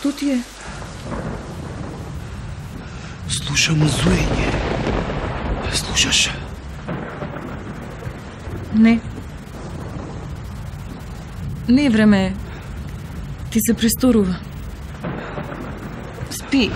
Što ti je? Slušam zujenje. Slušaš? Ne. Ne, vreme. Ti se prestorува. Spи.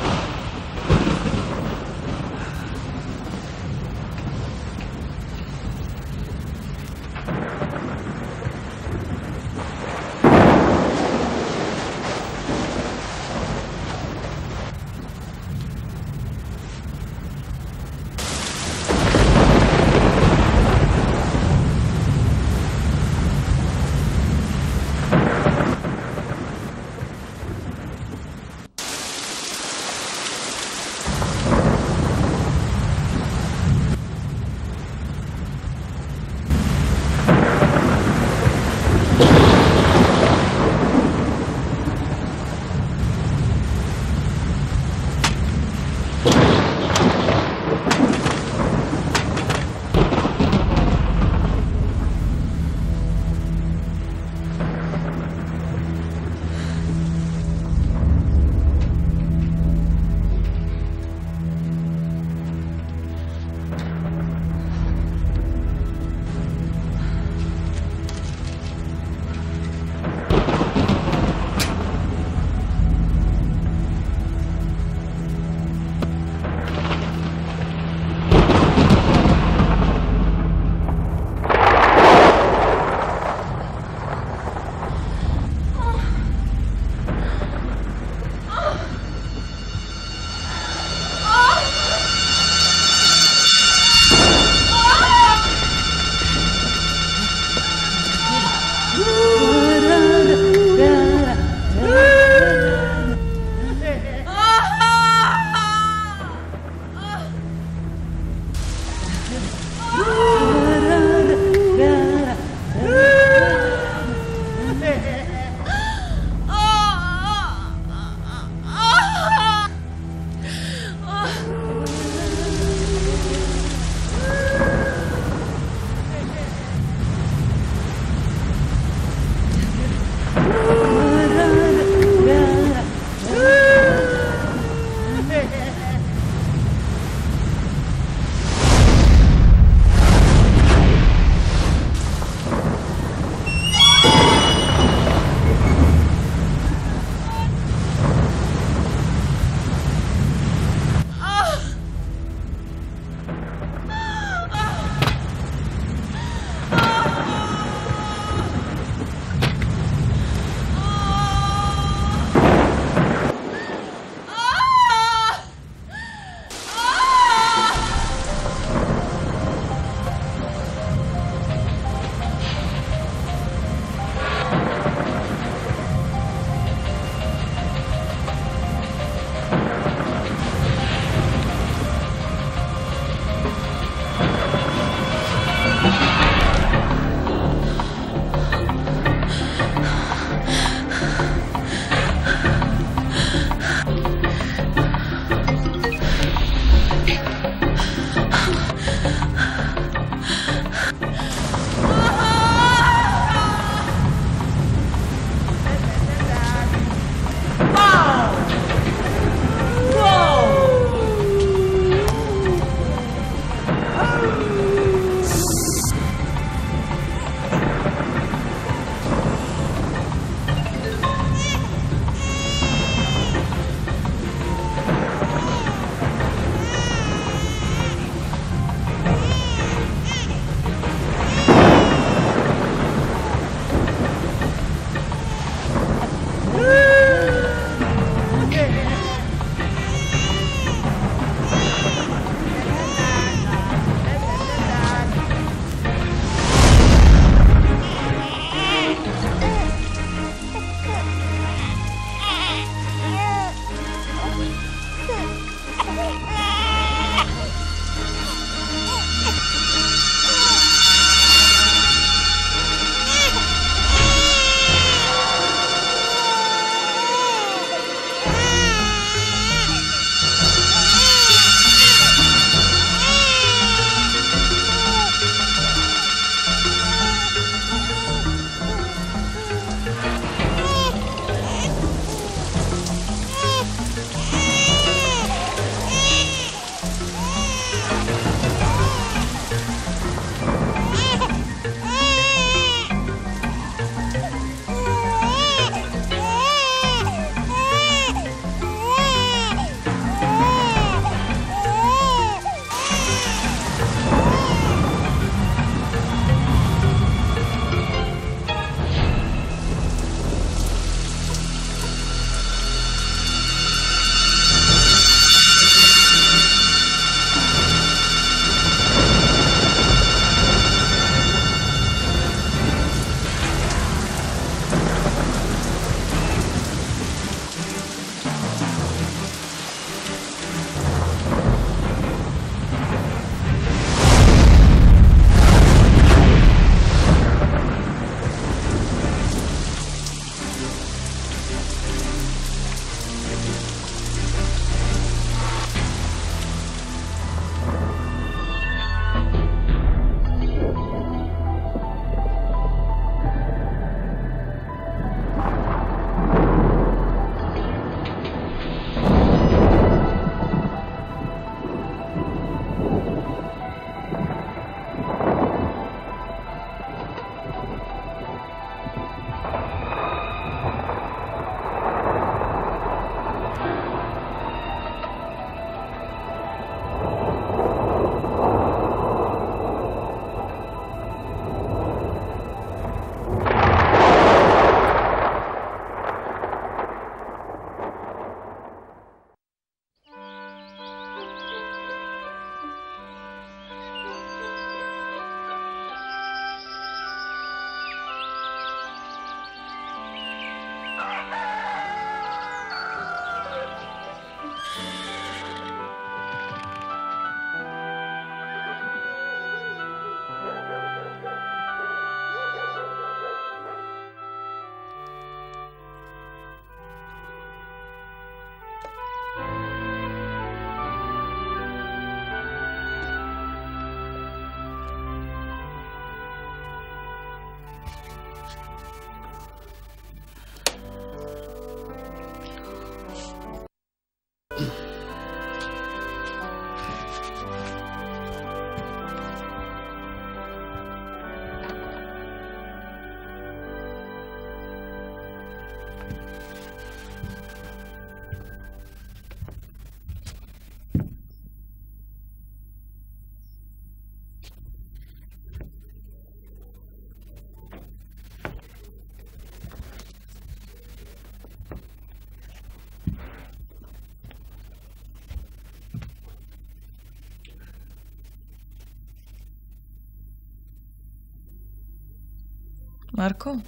Марко?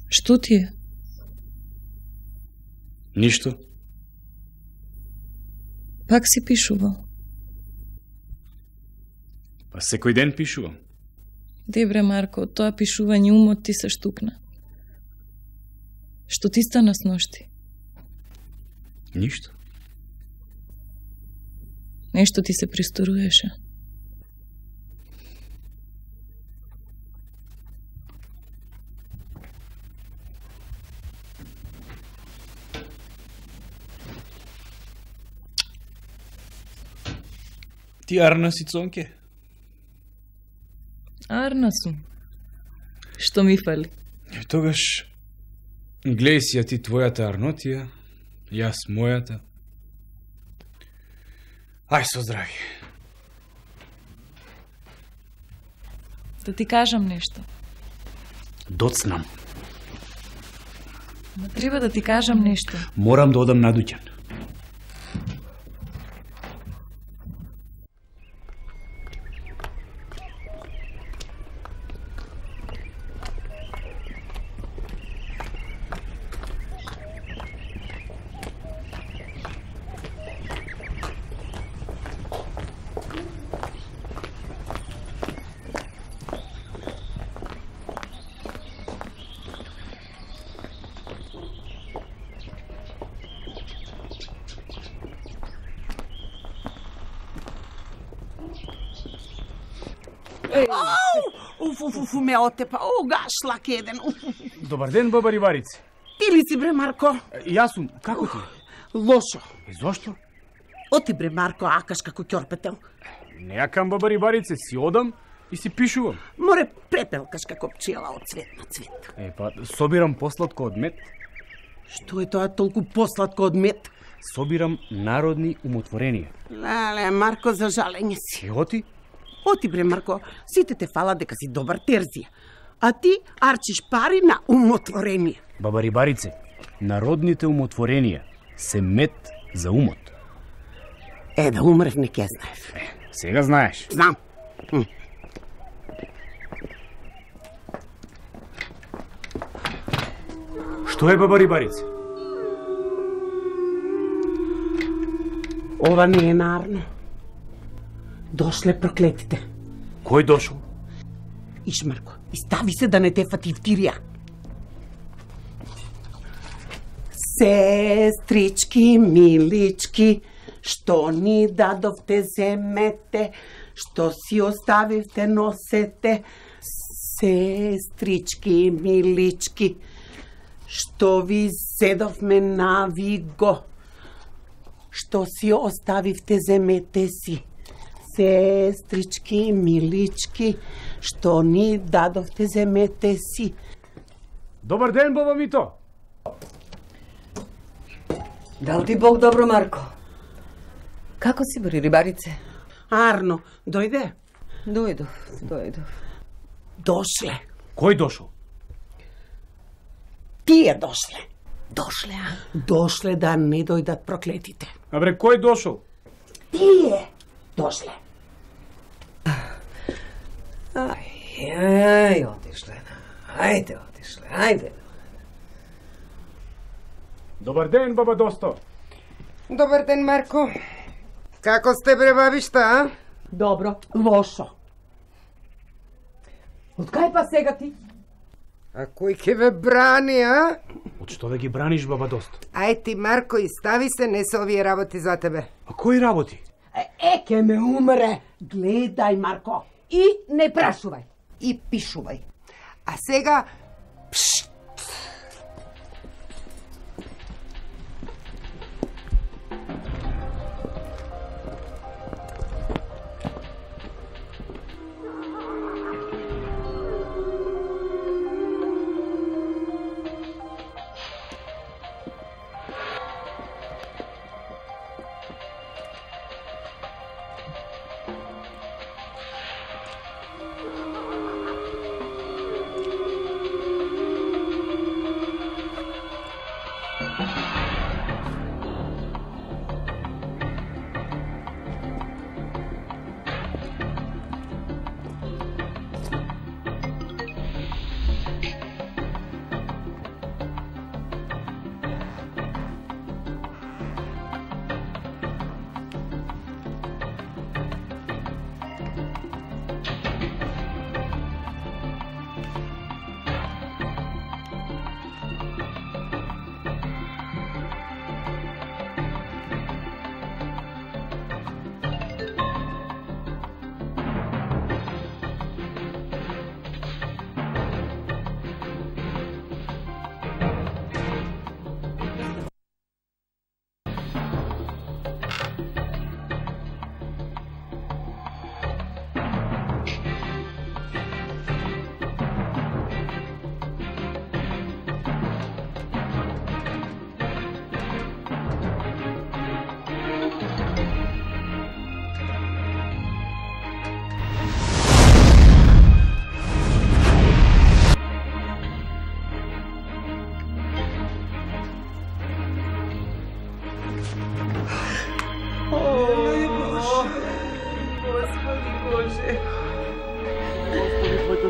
Што ти е? Ништо. Пак си пишувал. Па секој ден пишувам. Дебре, Марко, од тоа пишување умот ти се штукна. Што ти стана с ношти? Ништо. Нешто ти се присторуваше. Ти Арна си, Цонке? Арна сум. Што ми фали? Тогаш глеј си ја ти твојата Арнотија, јас мојата. Ај со здрави. Да ти кажам нешто. Доцнам. Не треба да ти кажам нешто. Морам да одам на дуќан. Уф, ме отепа. Гашлак еден. Добар ден, баба Рибарице. Ти ли си, бре, Марко? Јас сум. Како ти? Лошо. Зошто? Оти, бре, Марко, акаш како ќорпетел. Не јакам, баба Рибарице, си одам и си пишувам. Море препелкаш како пчела од цвет на цвет. Па, собирам посладко од мед. Што е тоа толку посладко од мед? Собирам народни умотворенија. Леле, Марко, за жалење си. Оти? Оти, бре, Марко, сите те фала дека си добар терзија. А ти арчиш пари на умотворенија. Баба Рибарице, народните умотворенија се мед за умот. Да умрев не ке знаев. Сега знаеш. Знам. Што е, баба Рибарице? Ова не е нарно. Дошле проклетите. Кој дошол? Иш, Марко, изстави се да не те фати втирија. Сестрички, милички, што ни дадовте земете, што си оставивте носете. Сестрички, милички, што ви седовме на виго, што си оставивте земете си. Сестрички, милички, што ни дадовте земете си. Добар ден, баба Мито. Дал ти Бог добро, Марко. Како си, бре, Рибарице? Арно, дојде? Дојдов. Дошле. Кој дошол? Тие дошле. Дошле, а? Дошле да не дојдат проклетите. Абре, кој дошол? Тие дошле. Ај, отишле. Ајде. Добар ден, баба Досто. Добар ден, Марко. Како сте, бре, бабишта, а? Добро, лошо. Од кај па сега ти? А кој ќе ве брани, а? Од што да ги браниш, баба Досто? Ај ти, Марко, и стави се, не се овие работи за тебе. А кои работи? Ке ме умре. Гледај, Марко. И не прашувај. И пишувај. А сега...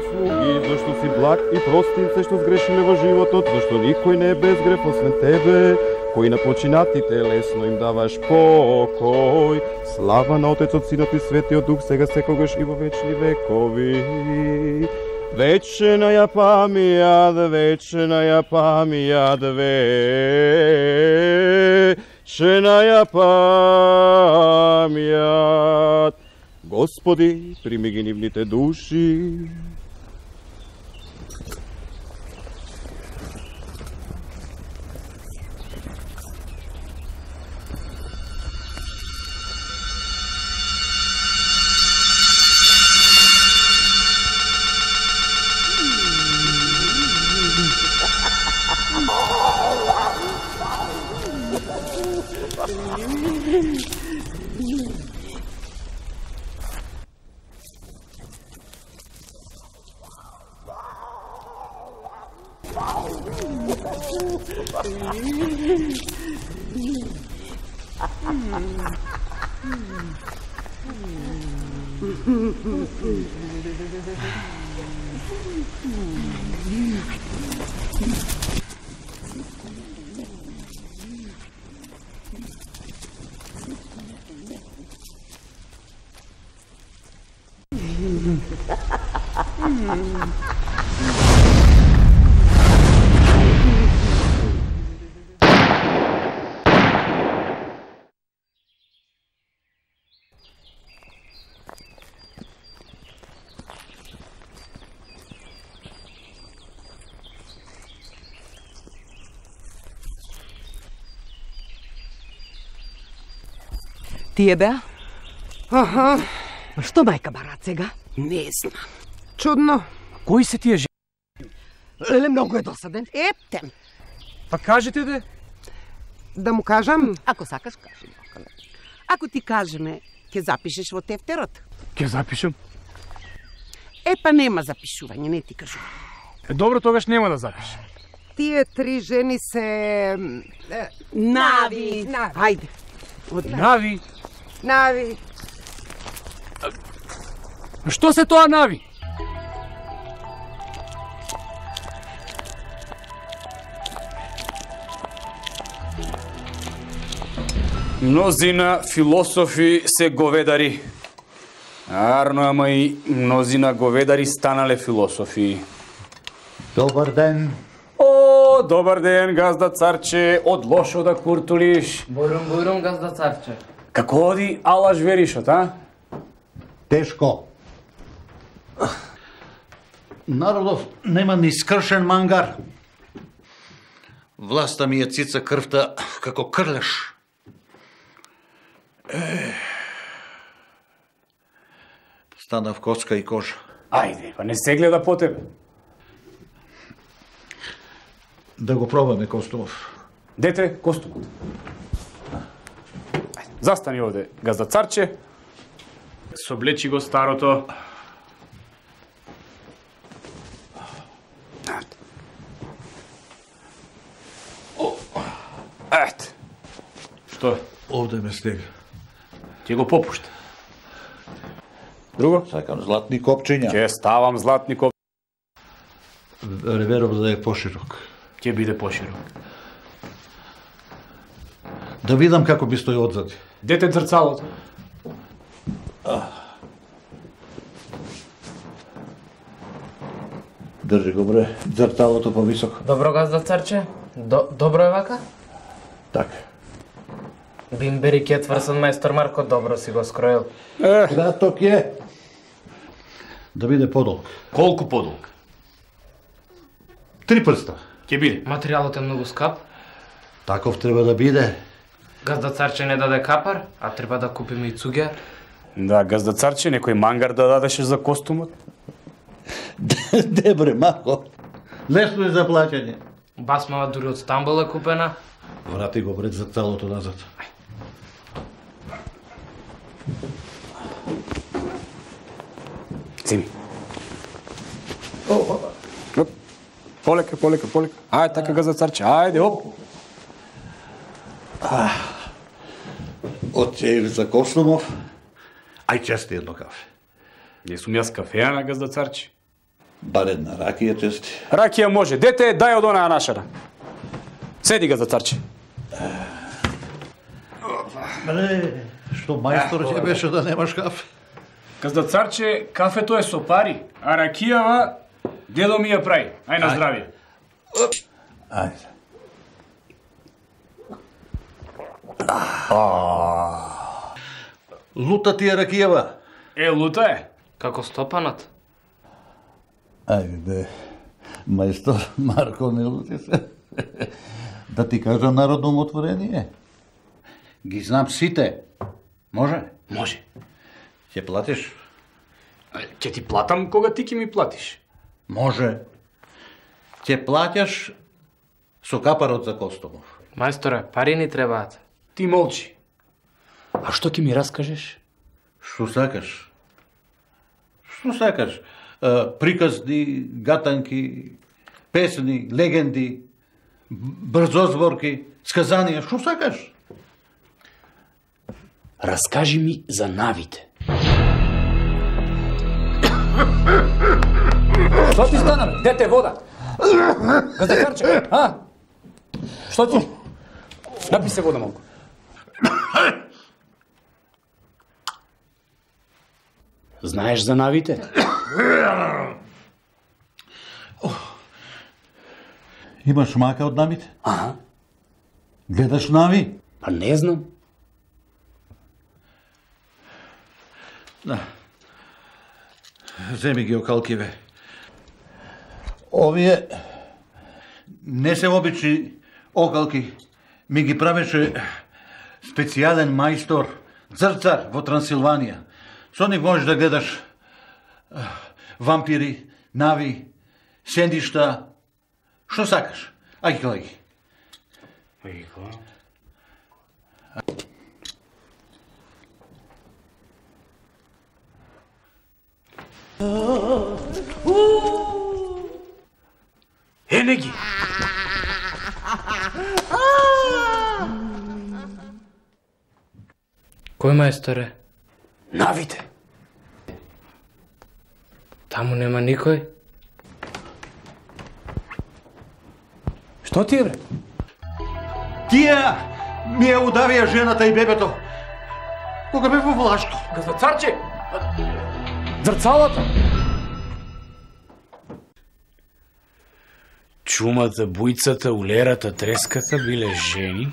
услуги, зашто си благ и простин се што сгрешиле во животот, зашто никој не е без грев освен тебе, кој на починатите лесно им даваш покој. Слава на Отецот, Синот и Светиот Дух, сега секогаш и во вечни векови. Вечная памјат, вечная памјат, вечная памјат. Господи, прими ги нивните души. Тие беа? Аха, Што мајка барат сега? не знам. Чудно. Кои се тие жени? Леле, многу е досаден. Ептем. Па кажете де. Да му кажам? Ако сакаш, кажи. Ако ти кажеме, ќе запишеш во тефтерот. Ќе запишем. Па нема запишување, не ти кажувам. Добро, тогаш нема да запишем. Тие три жени се... Нави. Ајде. Нави. Нави. Што се тоа нави? Мнозина философи се говедари. Арно, ама и мнозина говедари станале философи. Добар ден. О, добар ден, газда царче, од лошо да куртулиш. Бурум, газда царче. Како оди алаш веришот, а? Тешко. Народов нема ни скршен мангар. Власта ми ја цица крвта како крлеш. Станав коцка и кожа. Ајде, па не се гледа по тебе. Да го пробаме Костумов. Дете, костумот. Застани овде, газда царче. Соблечи го старото. Ето. Што? Овде ме стега. Ти го попушта. Друго? Сакам златни копчиња. Ќе ставам златни коп. Реверов да е поширок. Ќе биде поширок. Да видам како би стои одзади. Дете зрцалото. Држи го бре, зрцалото повисоко. Добро, газда царче? Добро е вака? Така. Бимбери кетврсен мајстор Марко, добро си го скроил. Краток е. Да биде подолг. Колку подолг? 3 прста. Ќе биде. Материјалот е многу скап. Таков треба да биде. Газда царче не даде капар, а треба да купиме и цугер. Да, газда царче, некој мангар да дадеше за костумот. Де бре, Марко. Лесно е за плаќање. Басмава дури од Стамбул е купена. Врати го бред за целото назад. Земи. Полека. Ајде, така газда царче, ајде, оп. Од Ивица Костумов, ај чести едно кафе. Не сум јас кафеа на газда царче. Бар една ракија чести. Ракија може. Дете, дај од онаа нашара. Седи ga за царче. Што мајстор ќе беше да немаш кафе? Каза царче, кафето е со пари, а ракијава дедо ми ја прави. Ај на здравје. Ајде. Лута ти е ракијава? Лута е. Како стопанот? Ајде, бе. Мајстор Марко, не лути се. Да ти кажам народно умотворение? Ги знам сите. Може? Може. Ќе платиш? Ќе ти платам кога ти ќе ми платиш. Може. Ќе плаќаш со капарот за Костомов. Мајсторе, пари ни требаат. Ти молчи. А што ќе ми раскажеш? Што сакаш? Што сакаш? Приказни, гатанки, песни, легенди, брзозборки, сказанија, што сакаш? Раскажи ми за навите. Што ти стана, бе? Дете вода? Газдакарче, а? Што ти? Напи се вода малку. Знаеш за навите? Имаш мака од навите? Аха. Гледаш нави? Па не знам. Земи ги окалкиве. Овие не се обични окалки. Ми ги правеше специјален мајстор Црцар во Трансилванија. Со нив можеш да гледаш вампири, нави, сендишта, што сакаш. Ајде, колеги. Не ги. Кој мајсторе? Навите. Таму нема никој? Што ти е, бре? Тие ми ја удавија жената и бебето. Кога бе во Влашко. Газдацарче! Зрцалата! Чумата, бујцата, улерата, треската биле жени,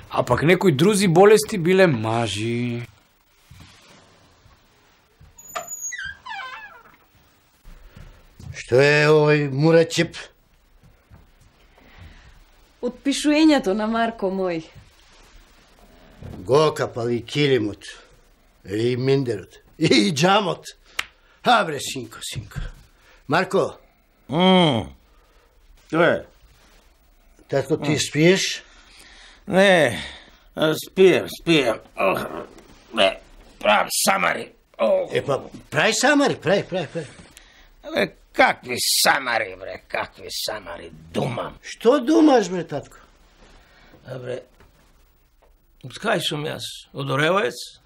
а пак некои друзи болести биле мажи. Што е овој мурачип? Отпишувањето на Марко мој. Го капали килимот, и миндерот, и джамот. А бре, синко. Марко. Што е? Татко, ти спиеш? Не, спием. Бе, правам самари. Па, прави самари, прави. Бе, какви самари, думам. Што думаш, бре, татко? Бре, од кај сум јас? Од Ореваец?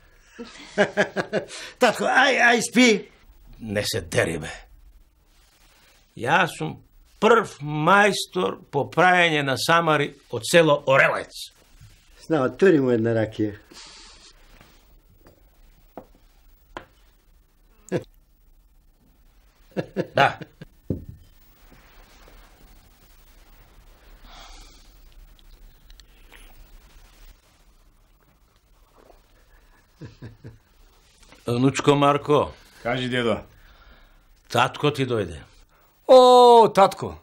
Татко, ај, спи. Не се дери, бе. Јас сум прв мајстор по правење на самари од село Ореваец. Знам, тури му една ракија. Да. Внучко Марко. Кажи, дедо. Татко ти дојде. О, татко.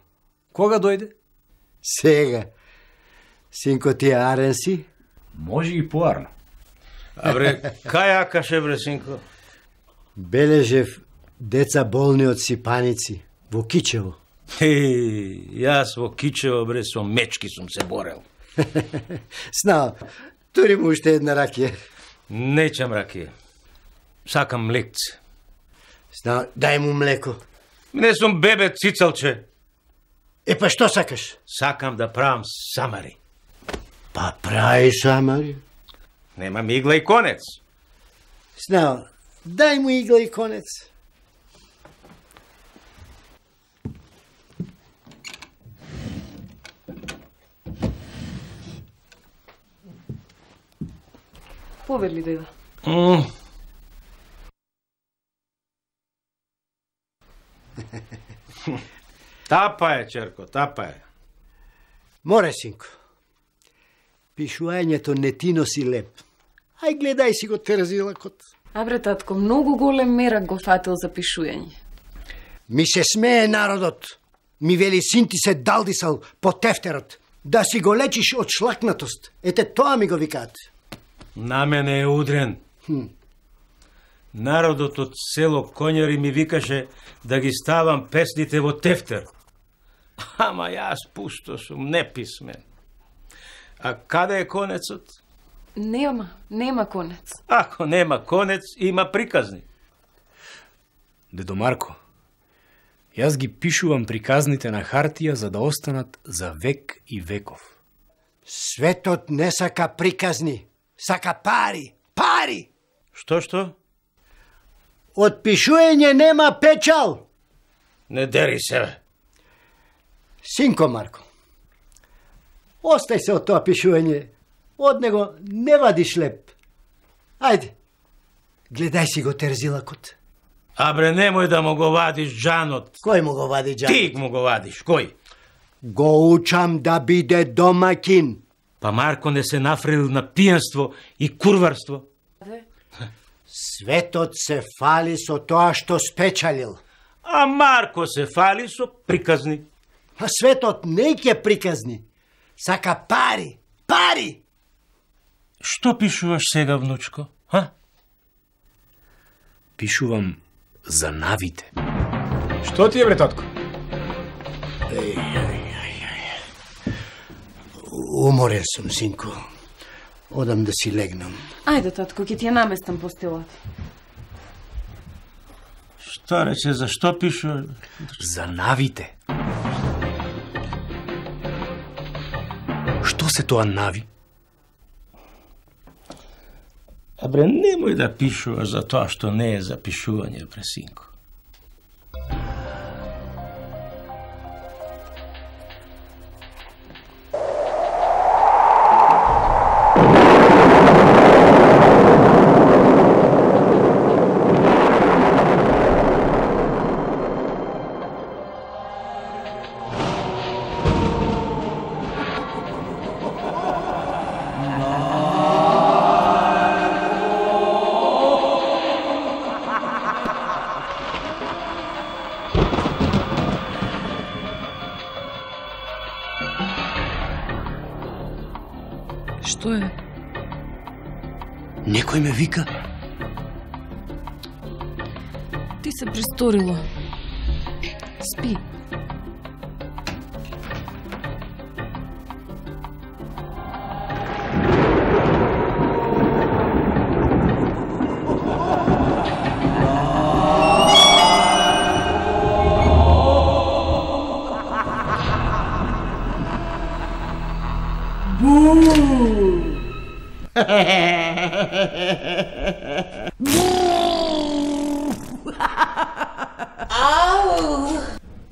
Кога дојде? Сега. Синко, ти арен си? Може и поарно. Бре, кај акаше, бре, синко? Бележев деца болни од сипаници во Кичево. Јас во Кичево, бре, со мечки сум се борел. Знам, тури му уште една ракија. Нечам ракија. Сакам млекце. Знам, дај му млеко. Не сум бебе цицалче. Па што сакаш? Сакам да правам самари. Па прави самари. Немам игла и конец. Знам, дај му игла и конец. Повели деда. Тапа е, черко, тапа е. Море, синко. Пишувањето не ти носи леп. Ај гледај си го терзилакот. Абре, татко, многу голем мерак го фатил за пишување. Ми се смее народот. Ми вели син ти се далдисал по тефтерот. Да си го лечиш од шлакнатост. Ете тоа ми го викаат. На мене е удрен. Народот од село Конјари ми викаше да ги ставам песните во тефтер. Ама јас пусто сум, неписмен. А каде е конецот? Нема конец. Ако нема конец, има приказни. Дедо Марко, јас ги пишувам приказните на хартија за да останат за век и веков. Светот не сака приказни, сака пари. Пари! Што? Од пишување нема печал. Не дери се. Синко Марко, остај се од тоа пишување. Од него не вадиш леп. Ајде, гледај си го терзилакот. Абре, немој да му го вадиш джанот. Кој му го вади джанот? Ти му го вадиш, кој? Го учам да биде домакин. Па Марко не се нафрил на пијанство и курварство. Светот се фали со тоа што спечалил. А Марко се фали со приказни. А светот не ќе приказни. Сака пари. Пари! Што пишуваш сега, внучко? Ха? Пишувам за навите. Што ти е, бре, татко? Уморен сум, синко. Одам да си легнам. Ајде, татко, ќе ти ја наместам постелот. Што рече, за што пишуваш? За навите. Што се тоа нави? Абре, немој да пишуваш за тоа што не е за пишување, бре, синко. Што е? Некој ме вика? Ти се присторило. Спи.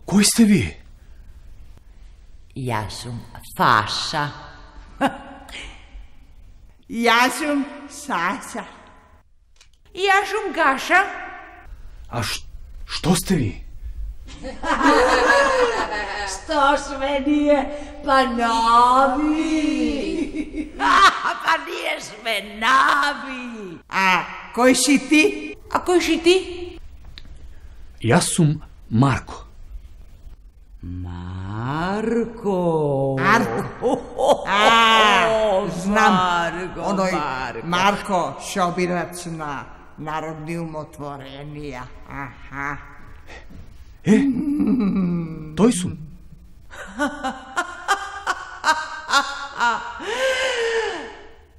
Кој сте ви? Јас сум Фаша. Јас сум Саша. Јас сум Гаша. А што сте ви? Што сме ние? Па нови. Па ние сме нови. А кој си ти? А кој си ти? Јас сум Марко. Марко. Знам. Оној Марко, шобирац на народни умотворенија. Аха. Тој сум.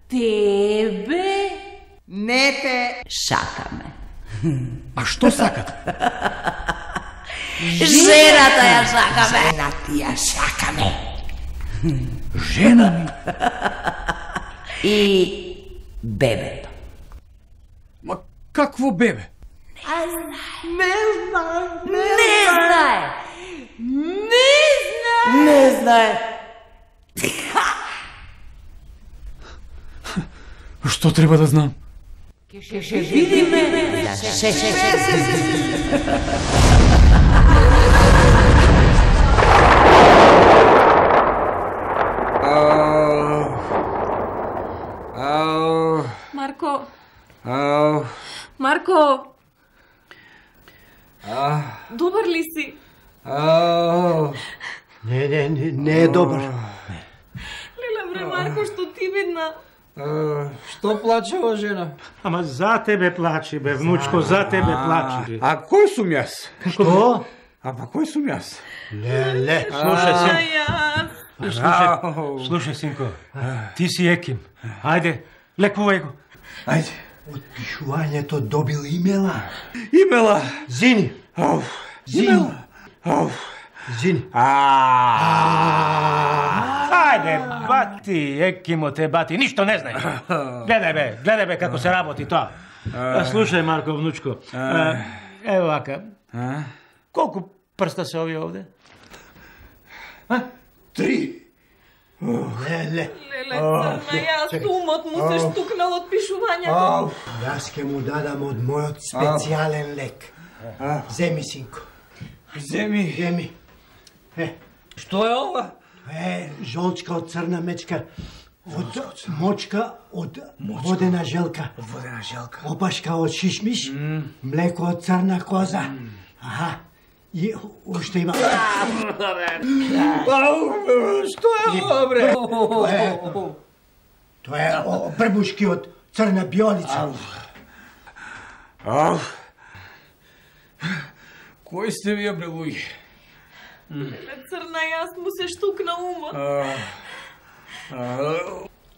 Тебе? Не те сакаме. А што сакате? Жената ја сакаме. Жената ја сакаме. Жена ми? И бебето. Ма какво бебе? Не знае. Не знае. Што треба да знам? Ше видиме. Марко. Марко. Добар ли си? Не е добар. Леле бре, Марко, што ти видна? Што плачела жена? Ама за тебе плачи, бе, внучко, за тебе плачи. А кој сум јас? Што? Ама кој сум јас? Леле. Слушай, синко, ти си Еким. Ајде, лекувај го. Ајде. Од пишувањето добил имела. Имела. Зини. Имела. Зини. Ајде, бати, Екимо те бати, ништо не знаеш. Гледај бе како се работи тоа. Слушај, Марко, внучко, ево вака, колку прста се овие овде? 3. Леле. Леле, црна, јас умот му се штукнал од пишувањето. Јас ке му дадам од мојот специјален лек. Земи, синко. Земи. Што е ова? Жолчка од црна мечка. Од мочка од водена желка. Од водена желка. Опашка од шишмиш. Млеко од црна коза. Аха. И уште има... Што е ова, бре? Тоа е брбушки од црна биолица. Кој сте вие, бре, луѓе? Леле, црна, јас му се штукнал умот.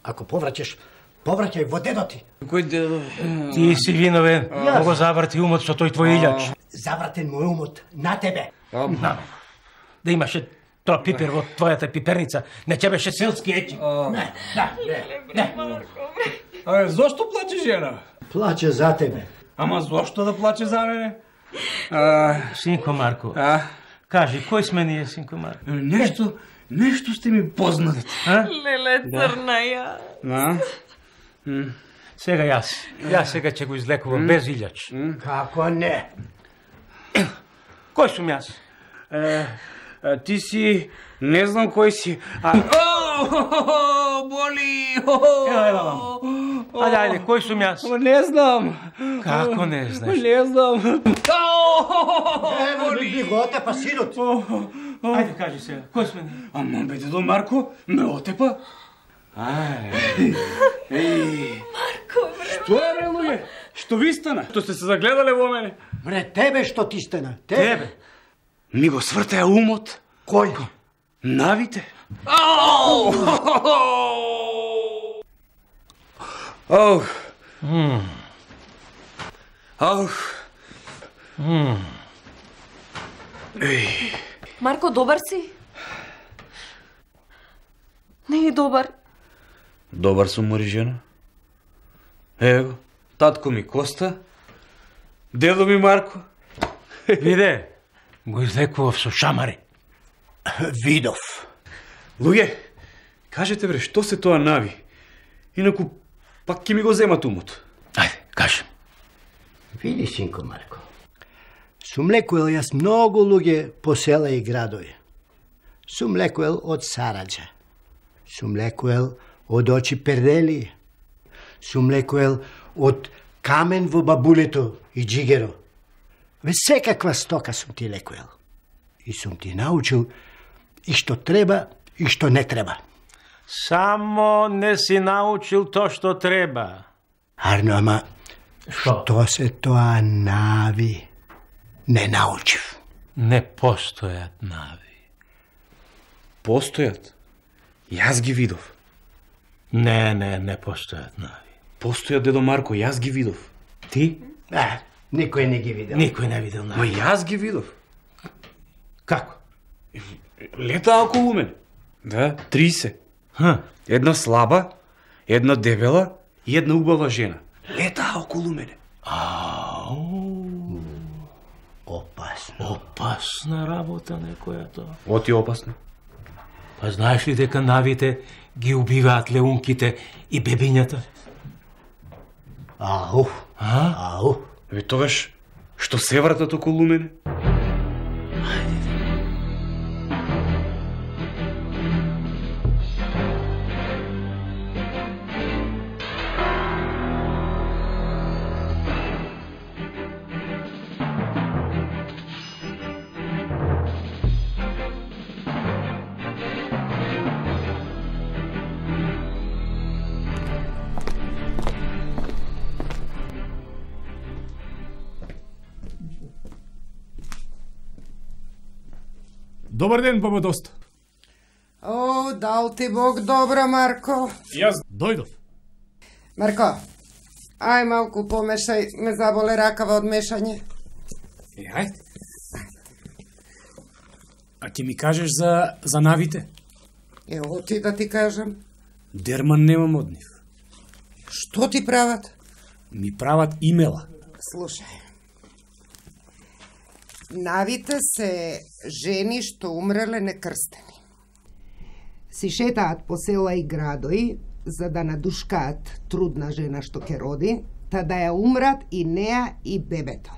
Ако повраќај во дедо ти. Кој дедо? Ти си виновен, кога заврти умот со тој твој илјач. Завратен мој умот на тебе. Да имаше тоа пипер во твојата пиперница, не ќе беше селски Еким. Зошто плаче жена? Плаче за тебе. Ама зошто да плаче за мене? Синко Марко, кажи, кој сме ние, синко Марко? Нешто сте ми познати. Леле, црна, ја. Сега јас сега ќе го излекувам без илјач. Како не? Кој сум јас? Ти си, не знам кој си. Боли! Ајде, кој сум јас? Не знам. Како не знаеш? Не знам. Ево, би го отепа синот. Ајде, кажи сега, кој сме ние? Ама бе, дедо Марко, ме отепа. Марко, бре. Што е, бре, луѓе? Што ви стана? Што сте се загледале во мене? Бре, тебе што ти стана? Тебе. Ми го свртеа умот. Кој? Навите. Марко, добар си? Не е добар. Добар сум, мори жена. Ево, татко ми Коста, дедо ми Марко. Виде, го излекував со шамари. Видов. Луѓе, кажете бре, што се тоа нави? Инаку, пак ќе ми го земат умот. Ајде, кажем. Види, синко Марко. Сум лекувал јас многу луѓе по села и градови. Сум лекувал од Сараџа. Сум лекувал од очи пердели. Сум лекувал од камен во бабулето и джигеро. Ве секаква стока сум ти лекувал. И сум ти научил и што треба и што не треба. Само не си научил тоа што треба. Арно, ама што се тоа нави? Не научив. Не постојат нави. Постојат? Јас ги видов. Не постојат нави. Постојат, дедо Марко, јас ги видов. Ти? Никој не ги видел. Никој не видел нави. Но јас ги видов. Како? Летаа околу мене. Да, 30. Една слаба, една дебела и една убава жена. Летаа околу мене. Опасна работа некоја тоа. Оти опасно. Па знаеш ли дека навите ги убиваат леунките и бебињата? Ау. Ау. Бе тогаш, што се вратат околу мене? Добар ден, баба Доста. О, дал ти Бог добро, Марко. Јас дојдов. Марко, ај малку помешај, ме заболе ракава од мешање. Ајде. А ти ми кажеш за навите? Ево ти да ти кажам. Дерман немам од нив. Што ти прават? Ми прават имела. Слушај. Навите се жени што умреле некрстени. Си шетаат по села и градои за да надушкаат трудна жена што ќе роди, та да ја умрат и неа и бебето.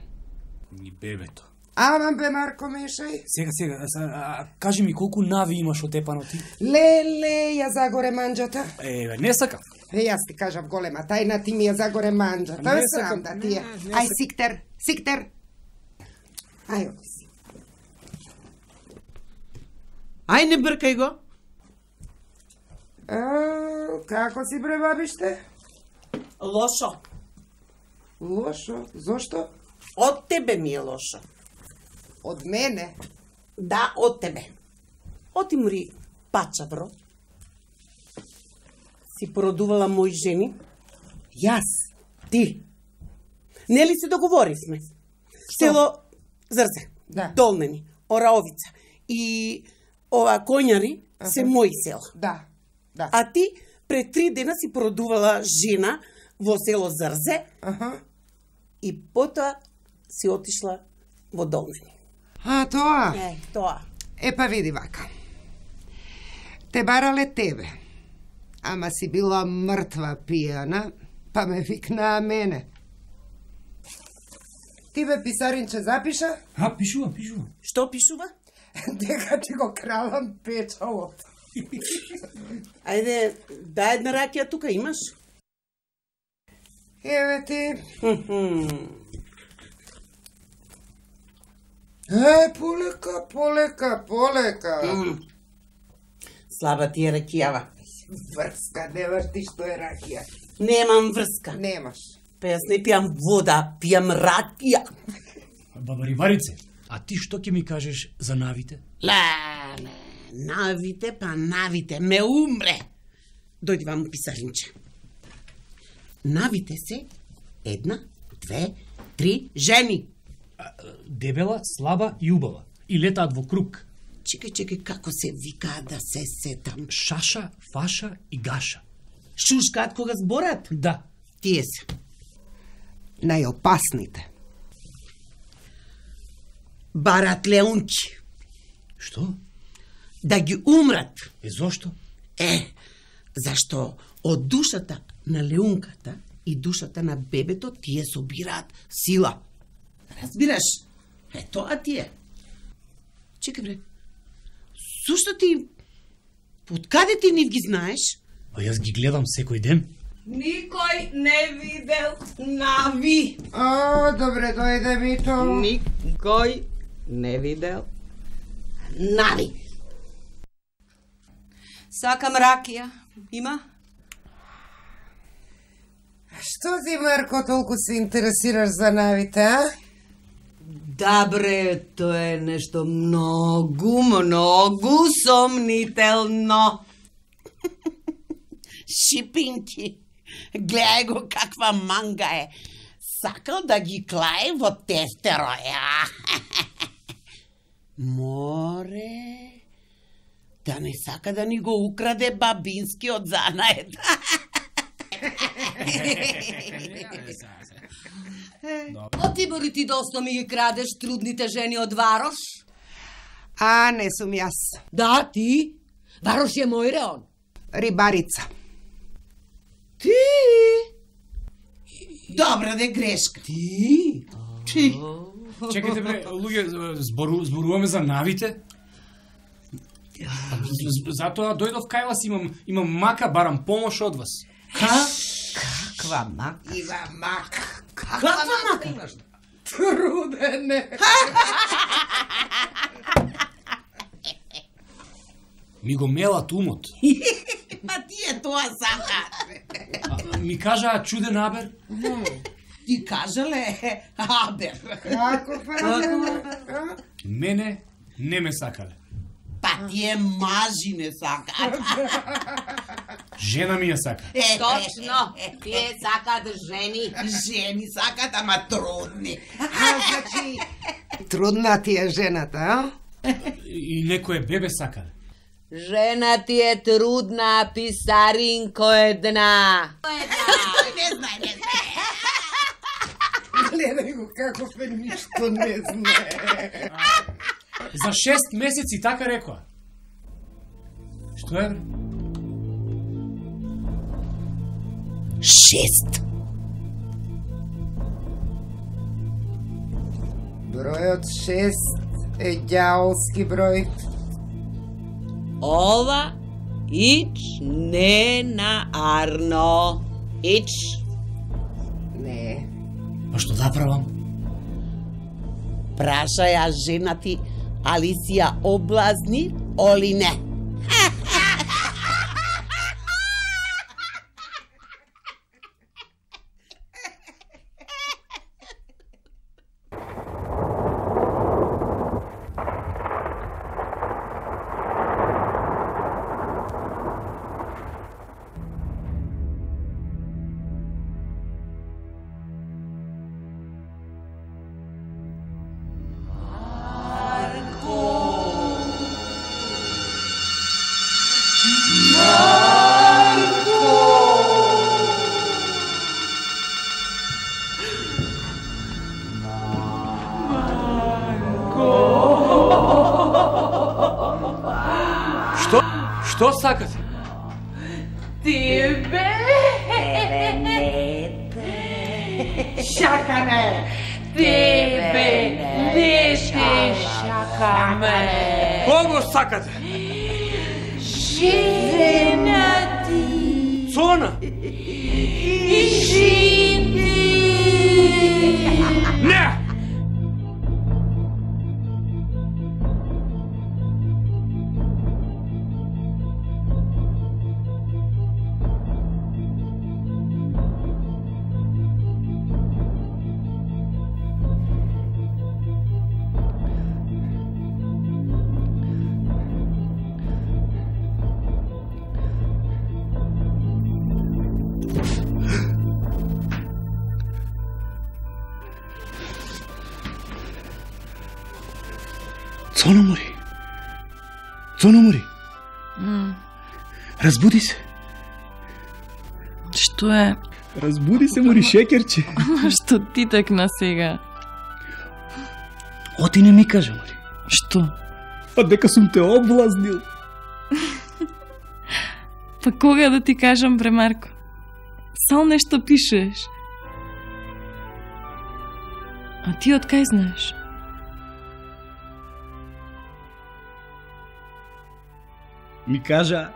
И бебето. Ама бе, Марко, мешај. Сега, кажи ми колку нави имаш отепано ти? Леле, ја загоре манџата. Не сакам. Јас ти кажав голема тајна, ти ми ја загоре манџата. Не Бе, сакам. срам да ти е. Ај, Сиктер. Ај, оди си. Ај, не бркај го. Како си, бре, бабиште? Лошо. Лошо? Зошто? Од тебе ми е лошо. Од мене? Да, од тебе. Оти мори пачавро. Си породувала мои жени? Јас, ти. Нели се договоривме? Село Зрзе, да. Долнени, Ораовица и ова Коњари се мои села. Да. А ти пред 3 дена си породувала жена во село Зрзе и потоа си отишла во Долнени. А, тоа? Тоа. Па види вака. Те барале тебе, ама си била мртва пијана, па ме викнаа мене. Ти бе, писаринче, запиша? Пишувам. Што пишува? Дека ти го кралам печалот. Ајде, дај една ракија тука имаш? Еве ти. Полека. Слаба ти е ракијава. Врска, немаш ти што е ракија. Немам врска. Немаш. Па јас не пијам вода, пијам ракија. Баба Риварице, а ти што ќе ми кажеш за навите? Навите, ме умре. Дојди вам, писаринче. Навите се 1, 2, 3 жени. Дебела, слаба и убава. И летаат во круг. Чекај, како се викаат да се сетам? Шаша, фаша и гаша. Шушкаат кога зборат? Да. Тие се. Најопасните. Барат леунчи. Што? Да ги умрат. Зошто? Зашто од душата на леунката и душата на бебето тие собираат сила. Разбираш? Тоа ти е. Чекај, бре. Зошто ти... Откаде ти нив ги знаеш? Јас ги гледам секој ден. Никој не видел нави. Добре, дојде ми то. Никој не видел нави. Сакам ракија. Има? Што ти, Марко, толку се интересираш за навите, а? Да, бре, тоа е нешто многу сомнително. Шипинки, гледај го каква манга е. Сакал да ги клае во тефтеро, Море, да не сака да ни го украде бабинскиот занает. Оти бори ти досно ми ги крадеш трудните жени од Варош? Не сум јас. Да, ти? Варош е мој реон. Рибарица. Ти? Добра де грешка. Ти? Чекайте бре, луѓе, зборуваме за навите? Затоа дојдов кај вас, имам мака, барам помош од вас. Каква мака? Ива мака. Каква мака имаш? Трудене. Ми го мелат умот. Па тие тоа сакат. Ми кажаа чуден абер? Ти кажале абер. Како Мене не ме сакале. Па тие мажи не сакат. Жена ми ја сака. Точно, тие сакат жени. Жени сакат, ама трудни. Значи, трудна ти е жената, а? И некој бебе сакале. Жена ти е трудна, писаринко една. Не знае. Гледај го како фе ништо не знае. За 6 месеци така рекоа. Што е, бре? 6. Бројот 6 е ѓаолски број. Ова ич не на Арно. Ич. Не. Па што да правам? Праша ја жена ти, Алисија облазни, оли не? Што сакате? Тебе! Шакаме! Тебе! Не те шакаме! Кого сакате? Жена ти! Цона! И жени! Не! Цона мори. Разбуди се. Што е? Разбуди се, мори шекерче. Што ти текна сега? Оти не ми кажа, мори. Што? Па дека сум те облазнил. Па кога да ти кажам, бре Марко? Сал нешто пишеш. А ти од кај знаеш? Ми кажа...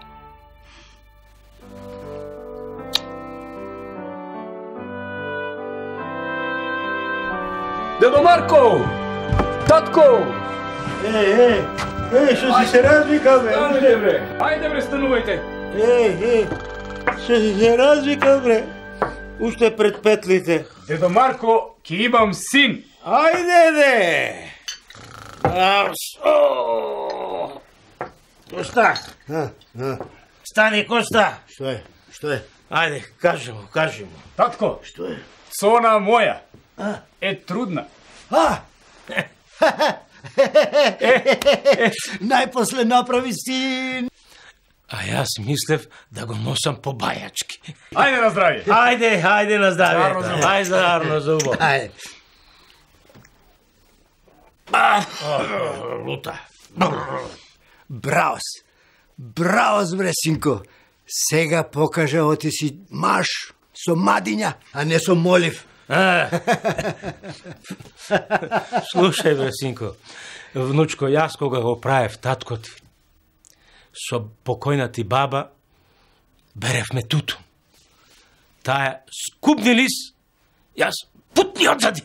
Дедо Марко! Татко! Што си се развика, бе? Станете, бре! Ајде, бре, станувајте! Што си се развика, бре? Уште пред петлите. Дедо Марко, ки имам син! Ајде, де! Коста! Стани, Коста! Што е? Што е? Ајде, кажи му. Татко! Што е? Цона моја е трудна. Најпосле направи син. А јас мислев да го носам по бајачки. Ајде на здравје. Ајде на здравје. Ајде зарно за убо. Ајде. Лута. Браво, бре, синко. Сега покажа оти си маж. Со мадиња, а не со молив. Слушај, бре, синко, внучко, јас кога го правев таткот, со покојна ти баба, беревме тутун. Таа скупни лис, јас путни одзади.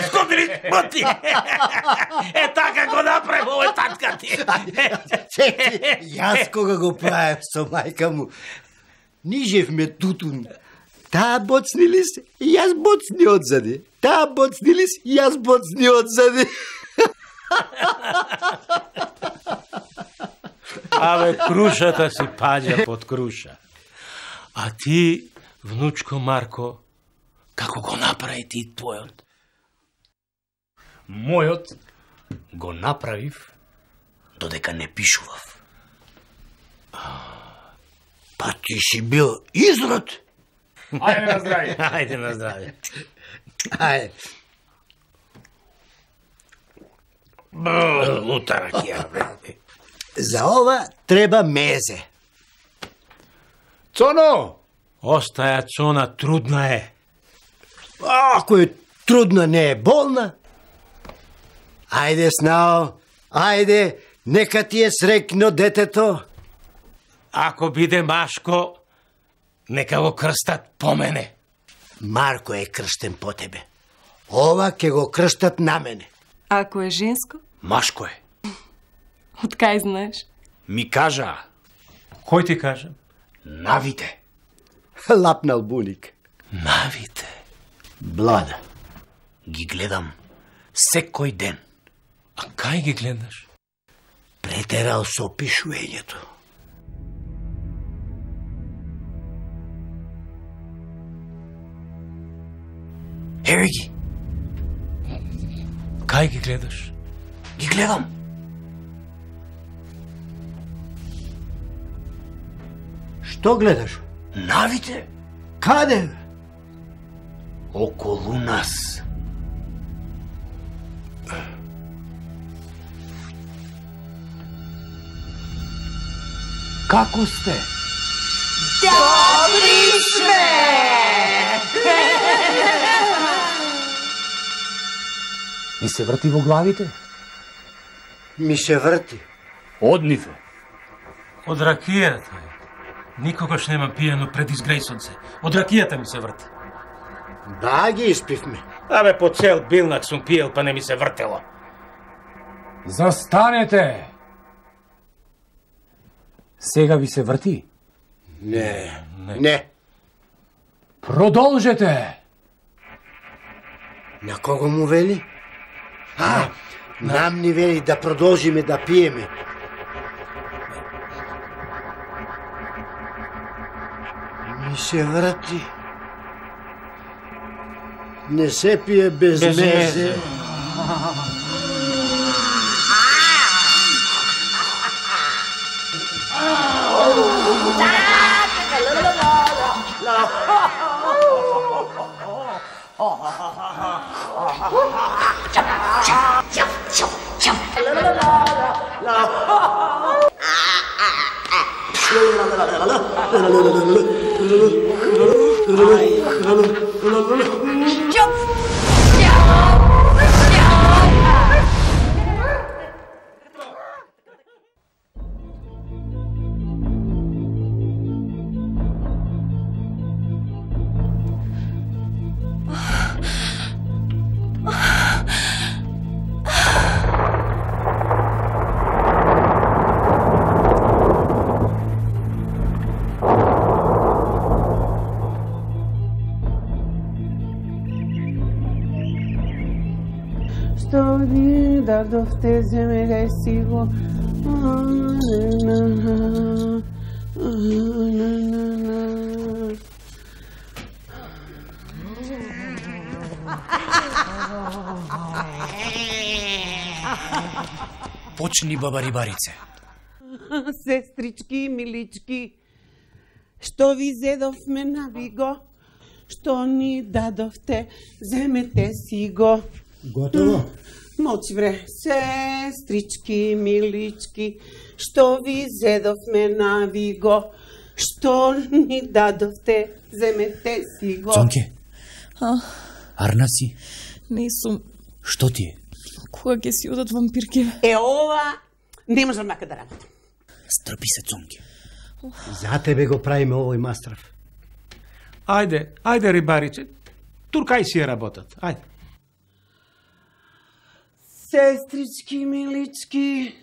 Скупни лис, путни. Така го направи овој татка ти. Јас кога го правев со мајка му, нижевме тутун. Таа боцни лис, јас боцни одзади. Таа боцни лис, јас боцни одзади. Абе, крушата си паѓа под круша. А ти, внучко Марко, како го направи ти твојот? Мојот го направив додека не пишував. Па ти си бил изрод. Ајде на здравје. Ајде на здравје. Ајде. Лута ракија, бе. За ова треба мезе. Цоно! Остаја Цона, трудна е. Ако е трудна, не е болна. Ајде, Снао, ајде, нека ти е срекно детето. Ако биде машко, нека го крстат по мене. Марко е крштен по тебе. Ова ќе го крштат на мене. Ако е женско? Машко е. Од кај знаеш? Ми кажа. Кој ти кажа? Навите. Лапнал буник. Навите. Блада. Ги гледам секој ден. А кај ги гледаш? Претерал со пишуењето. Еве ги. Кај ги гледаш? Ги гледам. Што гледаш? Навите. Каде? Околу нас. Како сте? Добри сме! Ми се врти во главите? Ми се врти. Одниве. Од ракијата. Никогаш нема пијано пред изгреј сонце. Од ракијата ми се врти. Да, ги испивме. Абе, по цел билнак сум пиел, па не ми се вртело. Застанете! Сега ви се врти? Не. Продолжете! На кого му вели? Нам ни вели да продолжиме да пиеме. Ми се врати. Не се пие без мезе. Што ни дадовте, земеле си го. Почни, баба рибарице. Сестрички и милички, што ви зедовме на виго, што ни дадовте, земете си го. Готово? Молчи, бре. Сестрички, милички, што ви зедовме на виго, Што ни дадовте, земете си го. Цонке, арна си? Не сум. Што ти е? Кога ќе си одат вампирки? Ова не можам мака да работам. Стрпи се, Цонке. За тебе го правиме овој мастрав. Ајде, рибариче. Туркај си ја работат. Ајде. Сестрички, милички,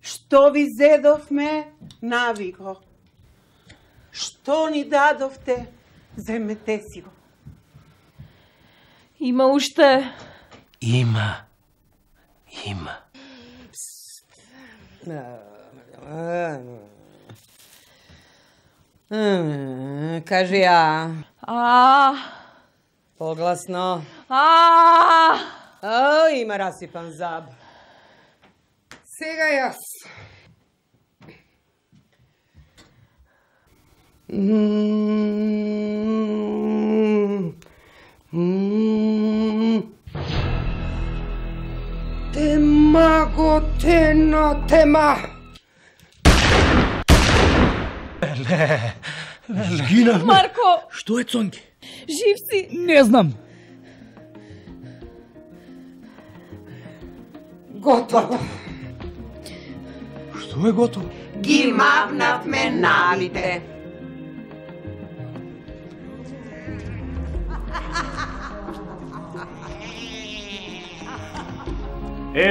што ви зедовме, нави го. Што ни дадовте, земете си го. Има уште. Има. Кажи ја. Погласно. Има расипан заб. Сега јас. Тема го тено тема. Сгинавме. Марко! Што е, Цонке? Жив си? Не знам. Готово. Што е готово? Ги мавнавме навите.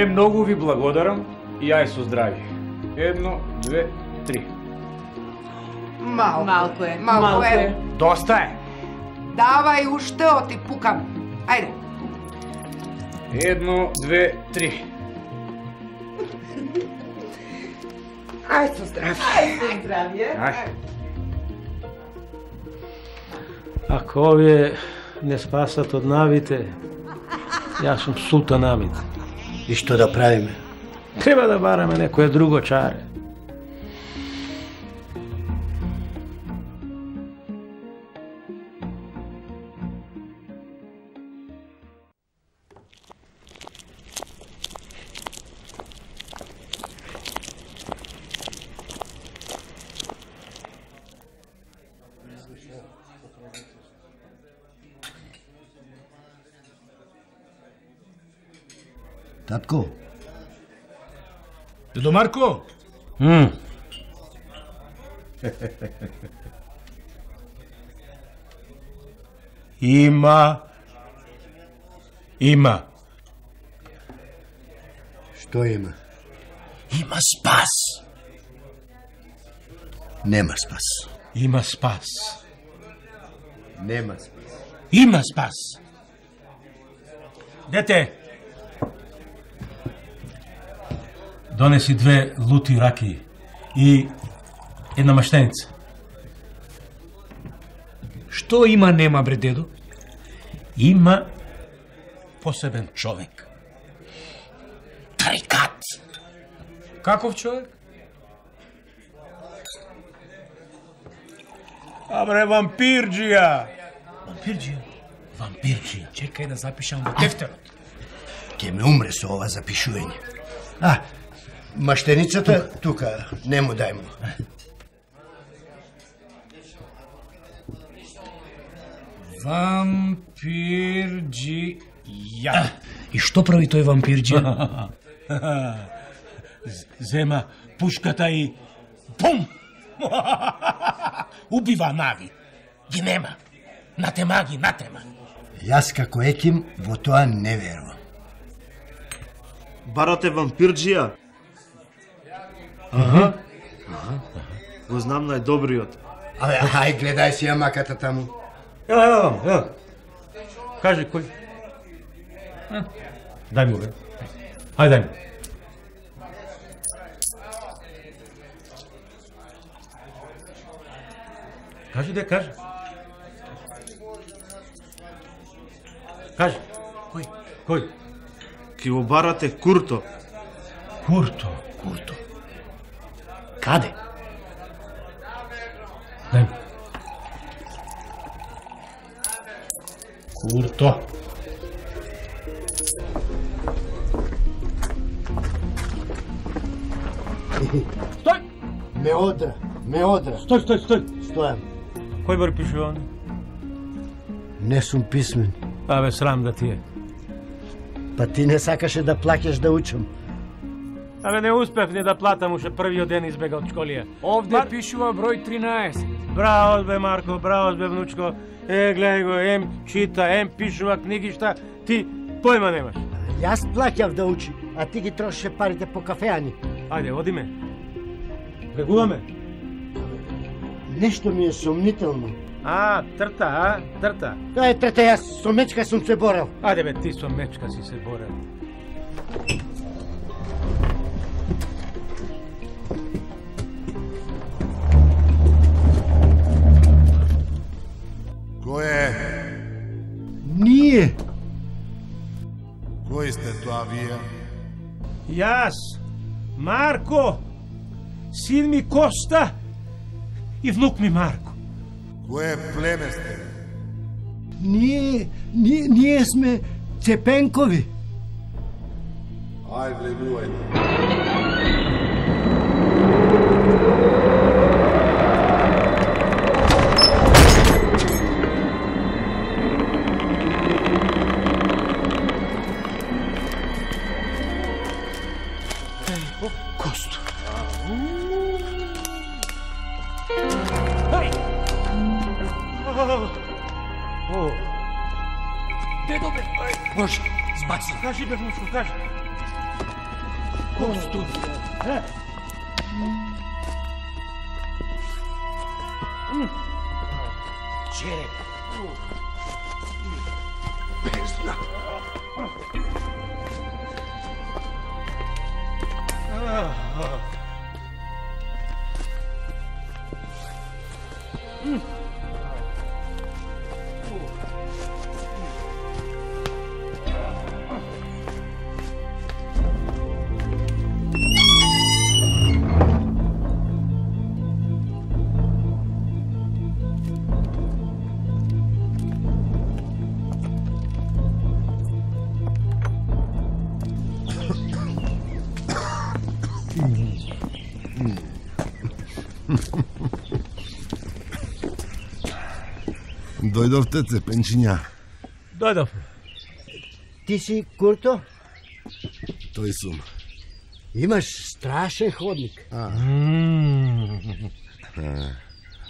Многу ви благодарам и ај со здравје. 1, 2, 3. Малко е. Доста е. Давај уште, оти пукам. Ајде. 1, 2, 3. Ајде со здравје. Ако овие не спасат од навите, јас сум султан навит. И што да правиме? Треба да бараме некое друго чаре. Татко. Дедо Марко? Има. Што има? Има спас. Нема спас. Има спас. Нема спас. Има спас. Дете, донеси 2 лути раки и една маштеница. Што има нема, бре, дедо? Има посебен човек. Тарикат. Каков човек? Абре, вампирджија. Вампирджија. Чекај да запишам во тефтерот. Ке ме умре со ова запишување. Маштеницата тука, не му дај му. Вампирджија. И што прави тој вампирджија? Зема пушката и бум! Убива нави. Ги нема. Натема ги, натема. Јас како еким во тоа не верувам. Барате вампирджија? Го знам најдобриот. Ај, гледај си ја маката таму. Ја. Кажи кој? Дај му, бе. Ајде, дај му. Кажи, кажи. Кажи. Кој? Ки го барате Курто. Курто. Каде? Дај му. Курто. Стој! Ме одра. Ме одра. Стој. Стојам. Кој бор пишуван? Не сум писмен. Абе, срам да ти е. Па ти не сакаше да плакаш да учам. Абе, не успев ни да платам, уште првиот ден избега од школија. Овде пишува број 13. Браво бе, Марко, браво бе, внучко. Гледај го, ем чита, ем пишува книгишта, ти појма немаш. Јас плаќав да учи, а ти ги трошеше парите по кафеани. Ајде, одиме. Бегуваме. Нешто ми е сомнително. Трта. Кај трта, јас со мечка сум се борел. Ајде бе, ти со мечка си се борел. Кој е? Ние. Кој сте тоа вие? Јас, Марко, син ми Коста и внук ми Марко. Кое племе сте? Ние сме Цепенкови. Ај, влегувајте. Косто. Дедо бе, Боже, збаци. Кажи бе, внучко, кажи. Косто. Череп. Бездна. Дојдовте, Цепенчиња. Дојдов. Ти си Курто? Тој сум. Имаш страшен ходник.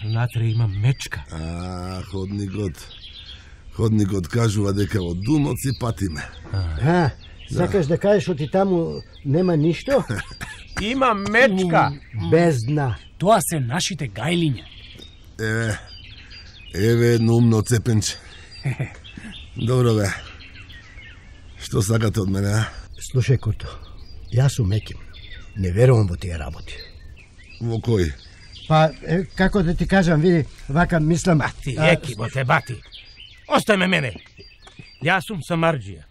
Внатре има мечка. Ходникот кажува дека од думот си патиме. Сакаш да кажеш оти таму нема ништо? Има мечка. Бездна. Тоа се нашите гајлиња. Еве едно умно Цепенче. Добро бе. Што сакате од мене, а? Слушај, Курто, јас сум Еким. Не верувам во тие работи. Во кој? Па, како да ти кажам, види, вака мислам... Ти, Екимо те бати. Остај ме мене. Јас сум самарџија.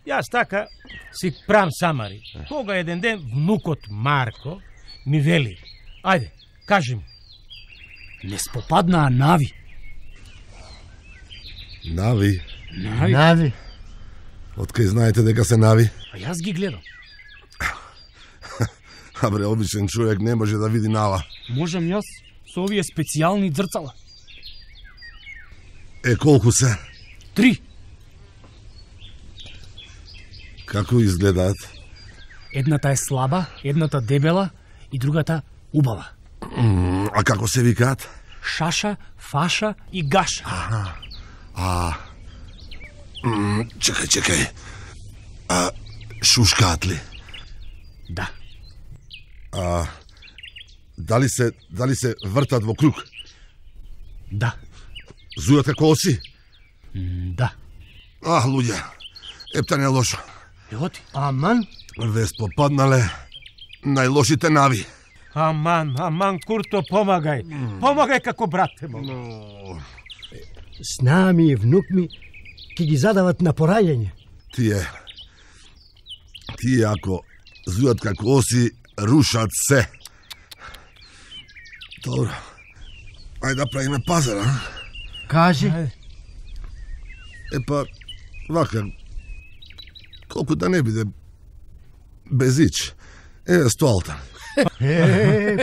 Јас така си прам самари. Кога еден ден внукот Марко ми вели: ајде, кажи му. Не спопаднаа нави. Нави? Нави? Откај знаете дека се нави? А јас ги гледам. Абре, обичен човек не може да види нава. Можам јас со овие специјални дрцала. Колку се? 3. Како изгледаат? Едната е слаба, едната дебела и другата убава. А како се викаат? Шаша, Фаша и Гаша. Чекај. Шушкаат ли? Да. Дали се вртат во круг? Да. Зујат како оси? Да. Луѓе, епта не е лошо. Еоти. Аман? Ве спопаднале најлошите нави. Аман, Курто, помагај. Помагај како брате му. Снаа ми и внук ми ки ги задават на пораѓање. Тие ако зујат како оси, рушат се. Добро. Ајде да правиме пазар, а? Кажи. Епа, вака, колку да не биде без ич. Еве стоалта.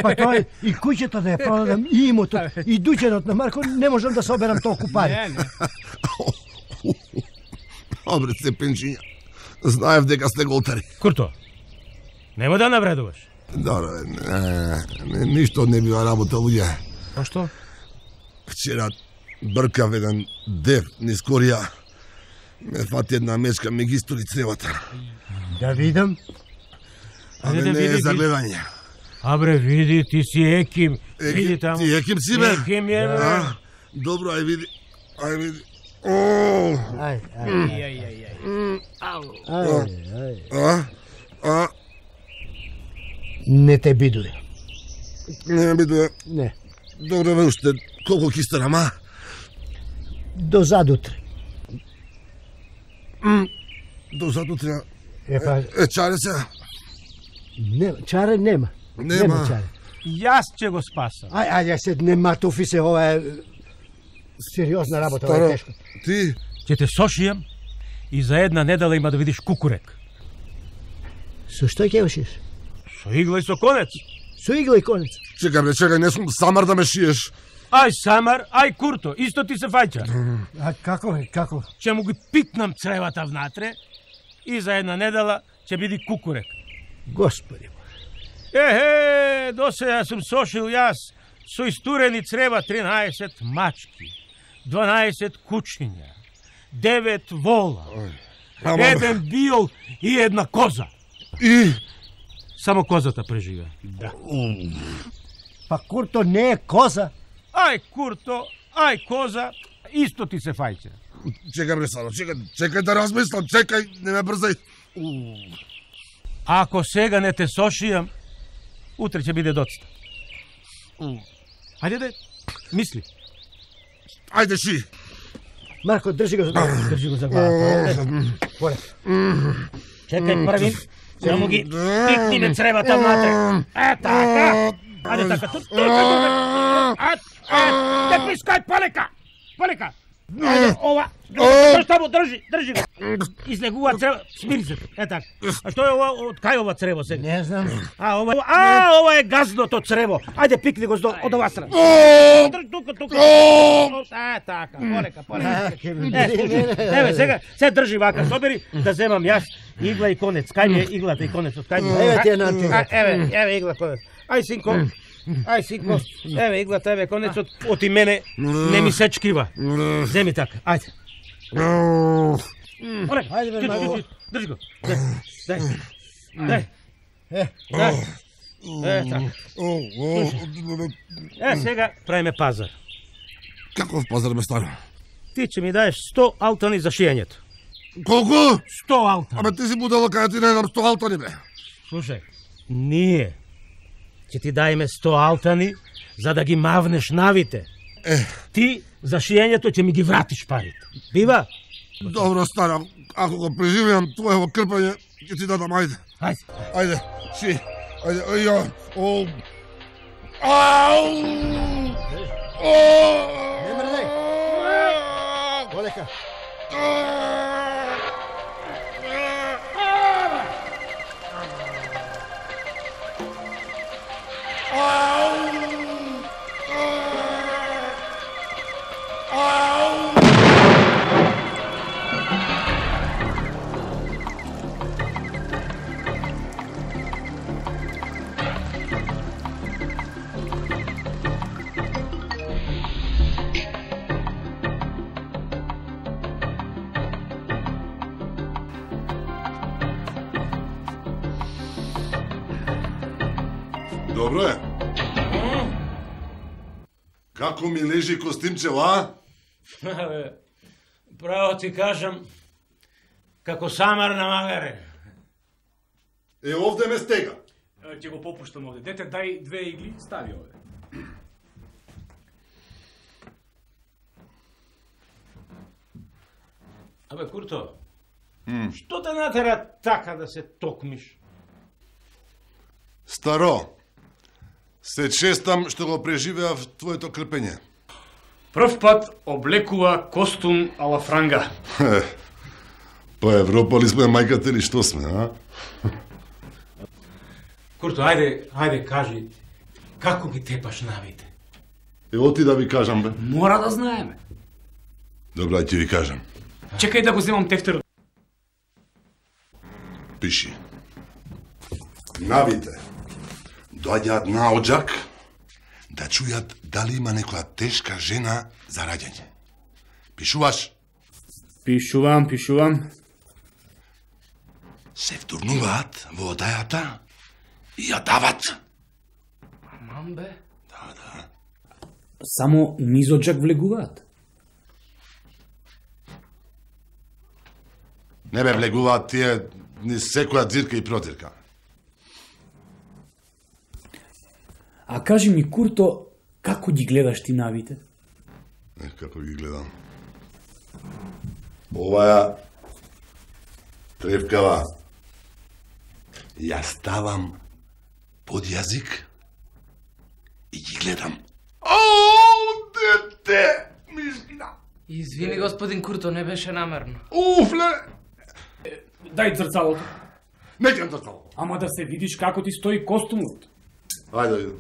Па тој и куќата да ја продадам, и имотот, и дуќенот на Марко, не можам да соберам толку пари. Добре, Степенчиња, знаев дека сте голтари. Курто, нема да навредуваш. Добре, ништо не бива работа, луѓе. А што? Вчера бркав еден дев низ корија. Ме фати една мечка, ме ги истори цревата. Да видам. Абе, не е за гледање. Абре, види, ти си еким. Види таму. Ти еким си, бе? Еким е, бе. Добро, ај види. Ај види. Не те бидуе. Не ме бидуе. Не. Добро, бе, уште колку ќе старам, а? До задутре. До задутре. Чаре се? Нема, чаре нема. Нема чаре. Јас ќе го спасам. Ајде се не матуфи се, ова е сериозна работа, ова е тешко. Ти? Ќе те сошијам и за една недела има да видиш кукурек. Со што ќе шиеш? Со игла и со конец. Со игла и конец. Чекај, бре, чекај, не сум Самар да ме шиеш. Ај Самар, ај Курто, исто ти се фаќа. А како е, како? Ќе му ги питнам цревата внатре и за една недела ќе биде кукурек. Господи. До сега сум сошил јас со истурени црева 13 мачки, 12 кучиња, 9 вола, еден биол и една коза. И? Само козата преживе. Да. Па Курто не е коза. Ај Курто, ај коза, исто ти се фаќа. Чекај, бре, Сано, чекај да размислам, чекај, не ме брзај. Ако сега не те сошијам, утре ќе биде доцта. Ајде, мисли. Ајде, ши. Марко, држи го за глава. Држи го за глава. Чекај први, сега му ги пикниме цревата внатре. Така. Ајде така. Не пискај, полека. Полека. Ајде, ова. Држи го. Излегува црево. Смири се. Така. А што е ова? Од кај ова црево сега? Не знам. Ова е газното црево. Ајде пикни го од ова страна. Тука. Така. Полека. Еве, сега држи вака. Собери да земам јас игла и конец. Кај ми е иглата и конецот? Кај ми? Еве ти е на. Еве игла, конец. Ај, синко. Еве иглата, еве конецот. Оти мене не ми сечкива. Земи така. Ајде. Ајде, бе, Марко. Држи го. Дај. Така. Сега правиме пазар. Каков пазар, ме старо? Ти ќе ми даеш 100 алтани за шијањето. Колку? 100 алтани. Абе, ти си будала кај ти не дам 100 алтани, бе. Слушај, ние ќе ти дајме 100 алтани за да ги мавнеш навите. Ти за шијањето ќе ми ги вратиш парите. Бива? Добро, стара, ако го преживеам твоево крпање, ќе ти дадам, ајде. Ајде, ши. Ајде, Ау! Не мрдај. Полека. Добро е. Како ми лежи костимчево, а? Право ти кажам, како Самар на магаре. Овде ме стега. Ќе го попуштам овде. Дете, дај 2 игли, стави овде. Абе, Курто, што те натера така да се токмиш? Старо, се честам што го преживеав твоето крпење. Прв пат облекува костум ала франга. Па Европа ли сме, мајката или што сме, а? Курто, ајде, кажи, како ги тепаш навите? Ево ти да ви кажам, бе. Мора да знаеме. Добро, ајде ти ви кажам. Чекај да го земам тефтерот. Пиши. Навите доаѓаат на оџак да чујат дали има некоја тешка жена за раѓање. Пишуваш? Пишувам. Се втурнуваат во одајата и ја дават. Аман бе? Да. Само низ оџак влегуваат. Не бе влегуваат тие низ секоја дзирка и протирка. А кажи ми, Курто, како ги гледаш ти навите? Како ги гледам? Оваа тревкава ја ставам под јазик и ги гледам. Дете! Мишна! Извини, господин Курто, не беше намерно. Уфле! Дај зрцалото. Не ќе зрцалото. Ама да се видиш како ти стои костумот. Ајде.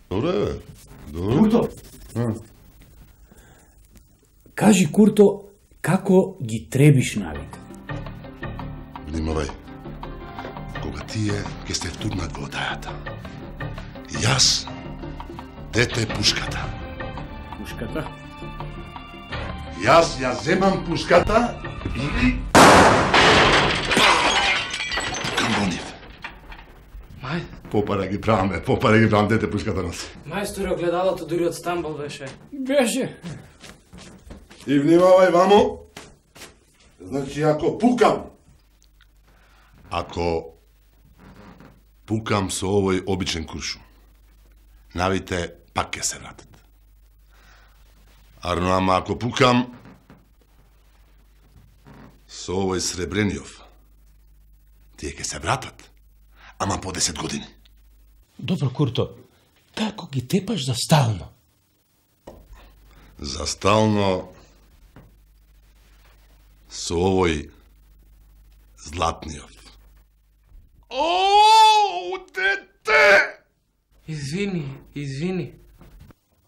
Добре. Курто! Кажи, Курто, како ги требиш навите? Внимавај. Кога тие ќе се втурнат во одајата, јас дете пушката. Пушката? Јас ја земам пушката и кам нив. Попара ги правам, дете пушката носи. Мајсторе, огледалото дури од Стамбул беше. Беше. И внимавај, мамо. Значи, ако пукам со овој обичен куршум, навите пак ќе се вратат. Ама ако пукам со овој сребрениов, тие ќе се вратат, ама по 10 години. Добро, Курто, како ги тепаш за стално? За стално со овој златниов. О, дете! Извини.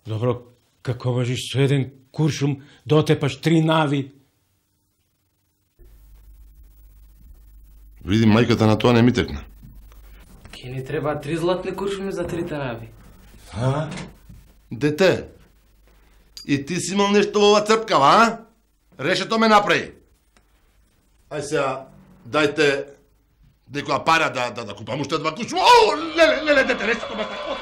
Добро, како можеш со еден куршум да отепаш 3 нави? Види, мајката на тоа не ми текна. Ке ни треба 3 златни куршуми за 3 нави. Дете, и ти си имал нешто во ова црпкава, а? Решето ме направи. Ај сега, дајте некоја пара да купам уште 2 куршума. О, леле, дете, решето ме направи.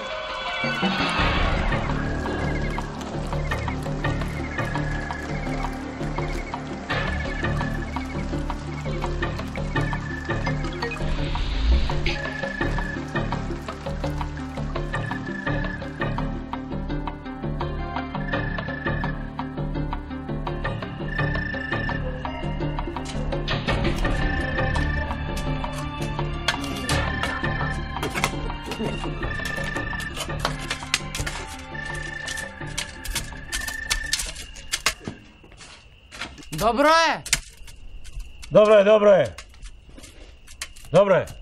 Добро е!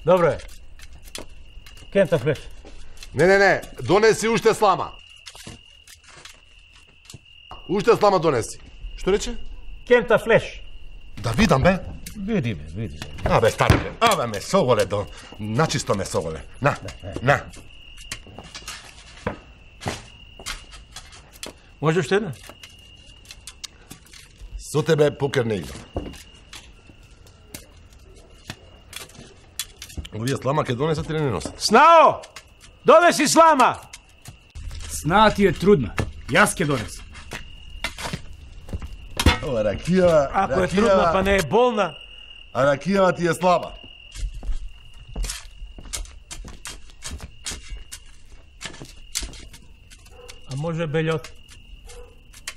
Добро е. Кента флеш. Не, донеси уште слама. Уште слама донеси. Што рече? Кента флеш. Да видам, бе. Види. Абе, стари, бе. Абе, ме соголе, начисто ме соголе. На. Може уште една? Со тебе покер не играм. Овие слама ке донесат или не носат? Снао! Донеси слама! Снаа ти е трудна. Јас ке донесам. Ова ракија... Ако е трудна, па не е болна. А ракијава ти е слаба. А може бельот?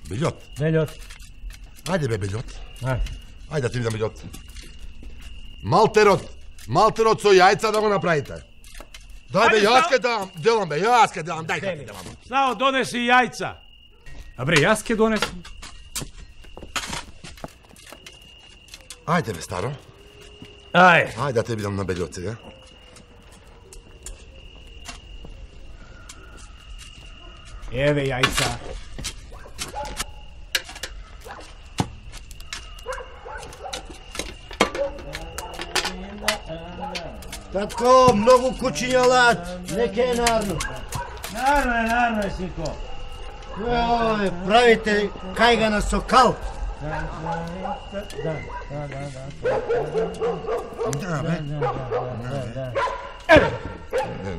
Бельот? Ајде бе, бельот. Ајде да ти видам бельот. Малтерот со јајца да го направите. Дај бе, јас ке делам, дај ке ти делам. Снао, донеси јајца. Абре, јас ке донесам. Ајде бе, старо. Ајде. Ајде да те бидам на бедот сега. Еве јајца. Татко, многу кучиња лад, неке е нарно. Нарно е, синко. Правите кајгана со кал.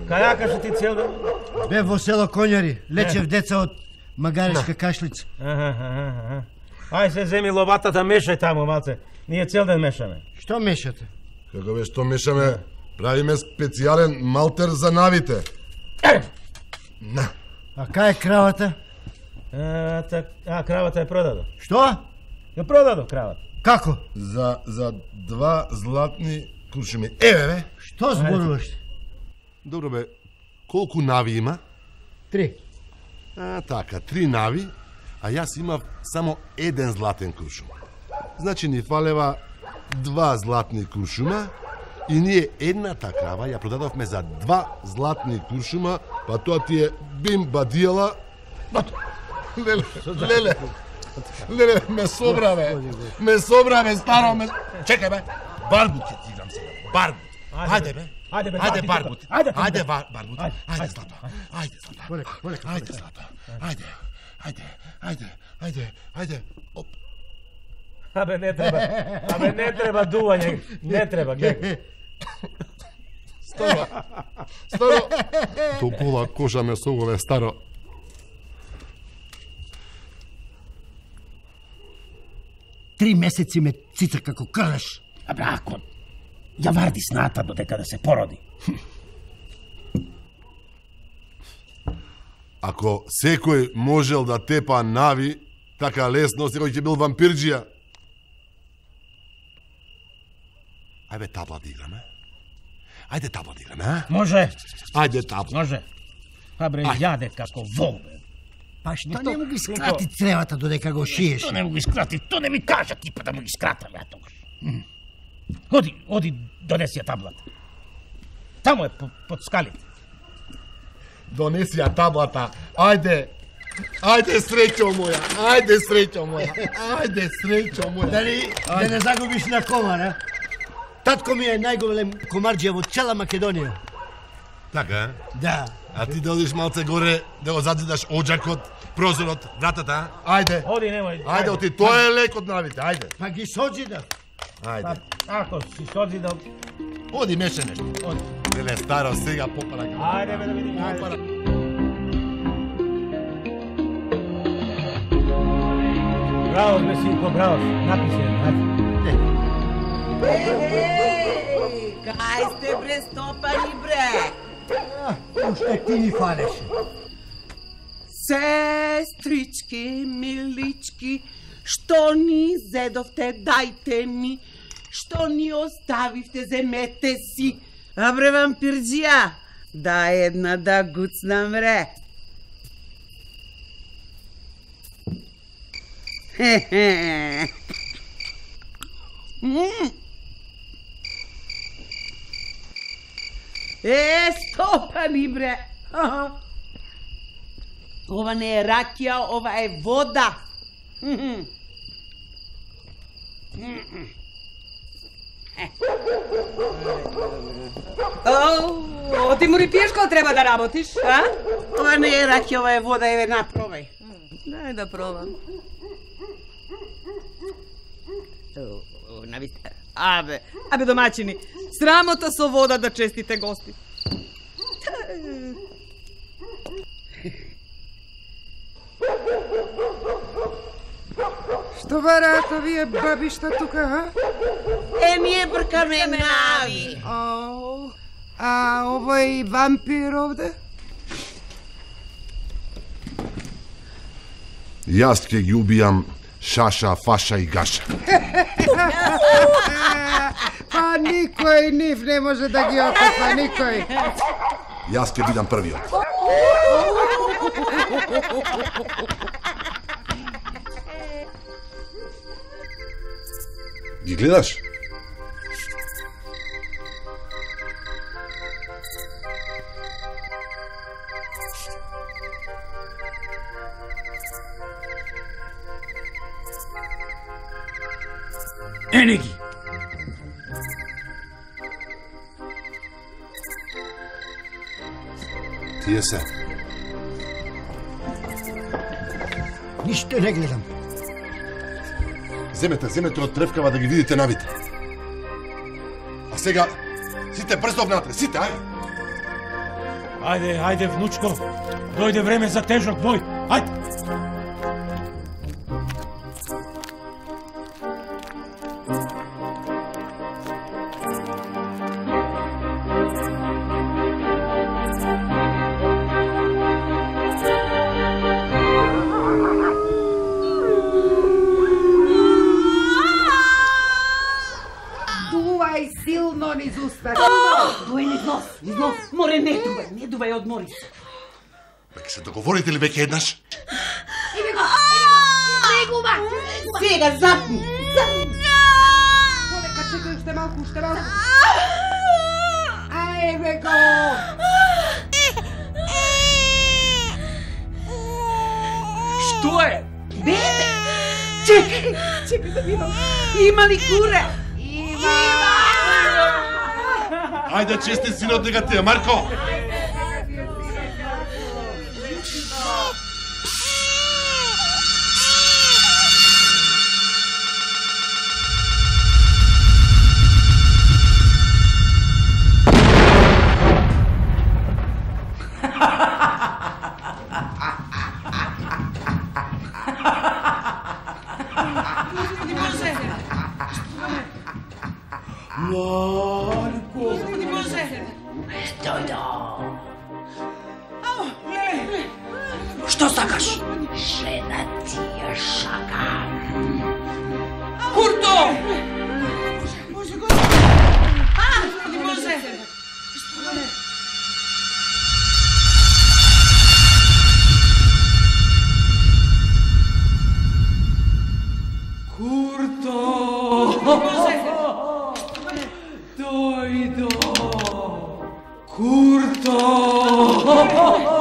Кајака што ти цел ден? Бе во село Конјари, лечев деца од магарешка кашлица. Ај се земи ловатата, мешај таму малце. Ние цел ден мешаме. Што мешате? Како бе, што мешаме? Правиме специјален малтер за навите. На. А кај е кравата? Кравата е продадо. Што? Ја продадо кравата. Како? За 2 златни куршуми. Еве бе. Што зборуваш? Добро бе, колку нави има? 3. Така, 3 нави, а јас имав само 1 златен куршум. Значи ни фалева 2 златни куршума и ние едната крава ја продадовме за 2 златни куршума, па тоа ти е бим бадијала. Леле, ме собра, старо, Чекај бе, баргут ќе ти играм сега, баргут. Ајде бе. Ајде баргут. Ајде баргут. Ајде Злато. Ајде Злато. Ајде. Оп. Абе не треба дување, не треба, гледај. Старо. Толкова кожа ме соголе, старо. Три месеци ме цица како крш. Абе, ако ја варди сната додека да се породи. Ако секој можел да тепа нави, така лесно, секој ќе бил вампирџија. Ајде табла да играме. Ајде табла да играме, а? Може. Ајде табла. Може. Абре, јаде како вол, бе. Па што не му ги скрати цревата додека го шиеш? Што не му ги скрати? То не ми кажа ти па да му ги скратам ја тогаш. Оди донеси ја таблата. Таму е под скалите. Донеси ја таблата. Ајде среќо моја. Ајде среќо моја. Да не загубиш на комар, а? Татко ми е најголем комарџија во цела Македонија. Така, Да. А ти да одиш малце горе, да го задзидаш оџакот, прозорот, вратата, ајде. Оди, немој. Ајде, оти, тоа е лек од навите, ајде. Па ги созидав. Ајде. Ако си созидав... Оди, меше нешто. Оди. Леле, старо, сега попара. Ајде, бе, да видим. Попара. Браво, бе, синко, браво. Написи, ајде. Кај сте бре стопани, бре? Уште ти ни фалеше. Сестрички, милички, што ни зедовте, дајте ми. Што ни оставивте, земете си. А бре, вампирџија, дај една да гуцнам, бре. Стопани, бре. Ова не е ракија, ова е вода. Ти му пиеш кога треба да работиш, а? Ова не е ракија, ова е вода, еве напробај. Дај да пробам. Абе домаќини, срамота со вода да честите гости. Што бараат овие бабишта тука, а? Ние бркаме нави. А овој вампир овде? Јас ќе ги убијам Шаша, Фаша и Гаша. Па никој нив не може да ги отапа, никој. Јас ќе бидам првиот. Ги гледаш? Ене ги! Тие се. Ништо не гледам. Земете од тревкава да ги видите навите. А сега, сите брзо внатре, сите, ајде. Ајде, внучко. Дојде време за тежок бој. Ајде. Дувај силно низ уста. Дуј низ нос, Море, не дувај, одмори се. Веќе се договорите ли веќе еднаш? Негува! Сега, запни! Полека, чекай, уште малку. Ајде го! Што е? Бебе! Чекай да видам. Има ли куре? Ајде, честит синот дека ти е, Марко! Што сакаш? Жена ти ја шака. Курто! Курто!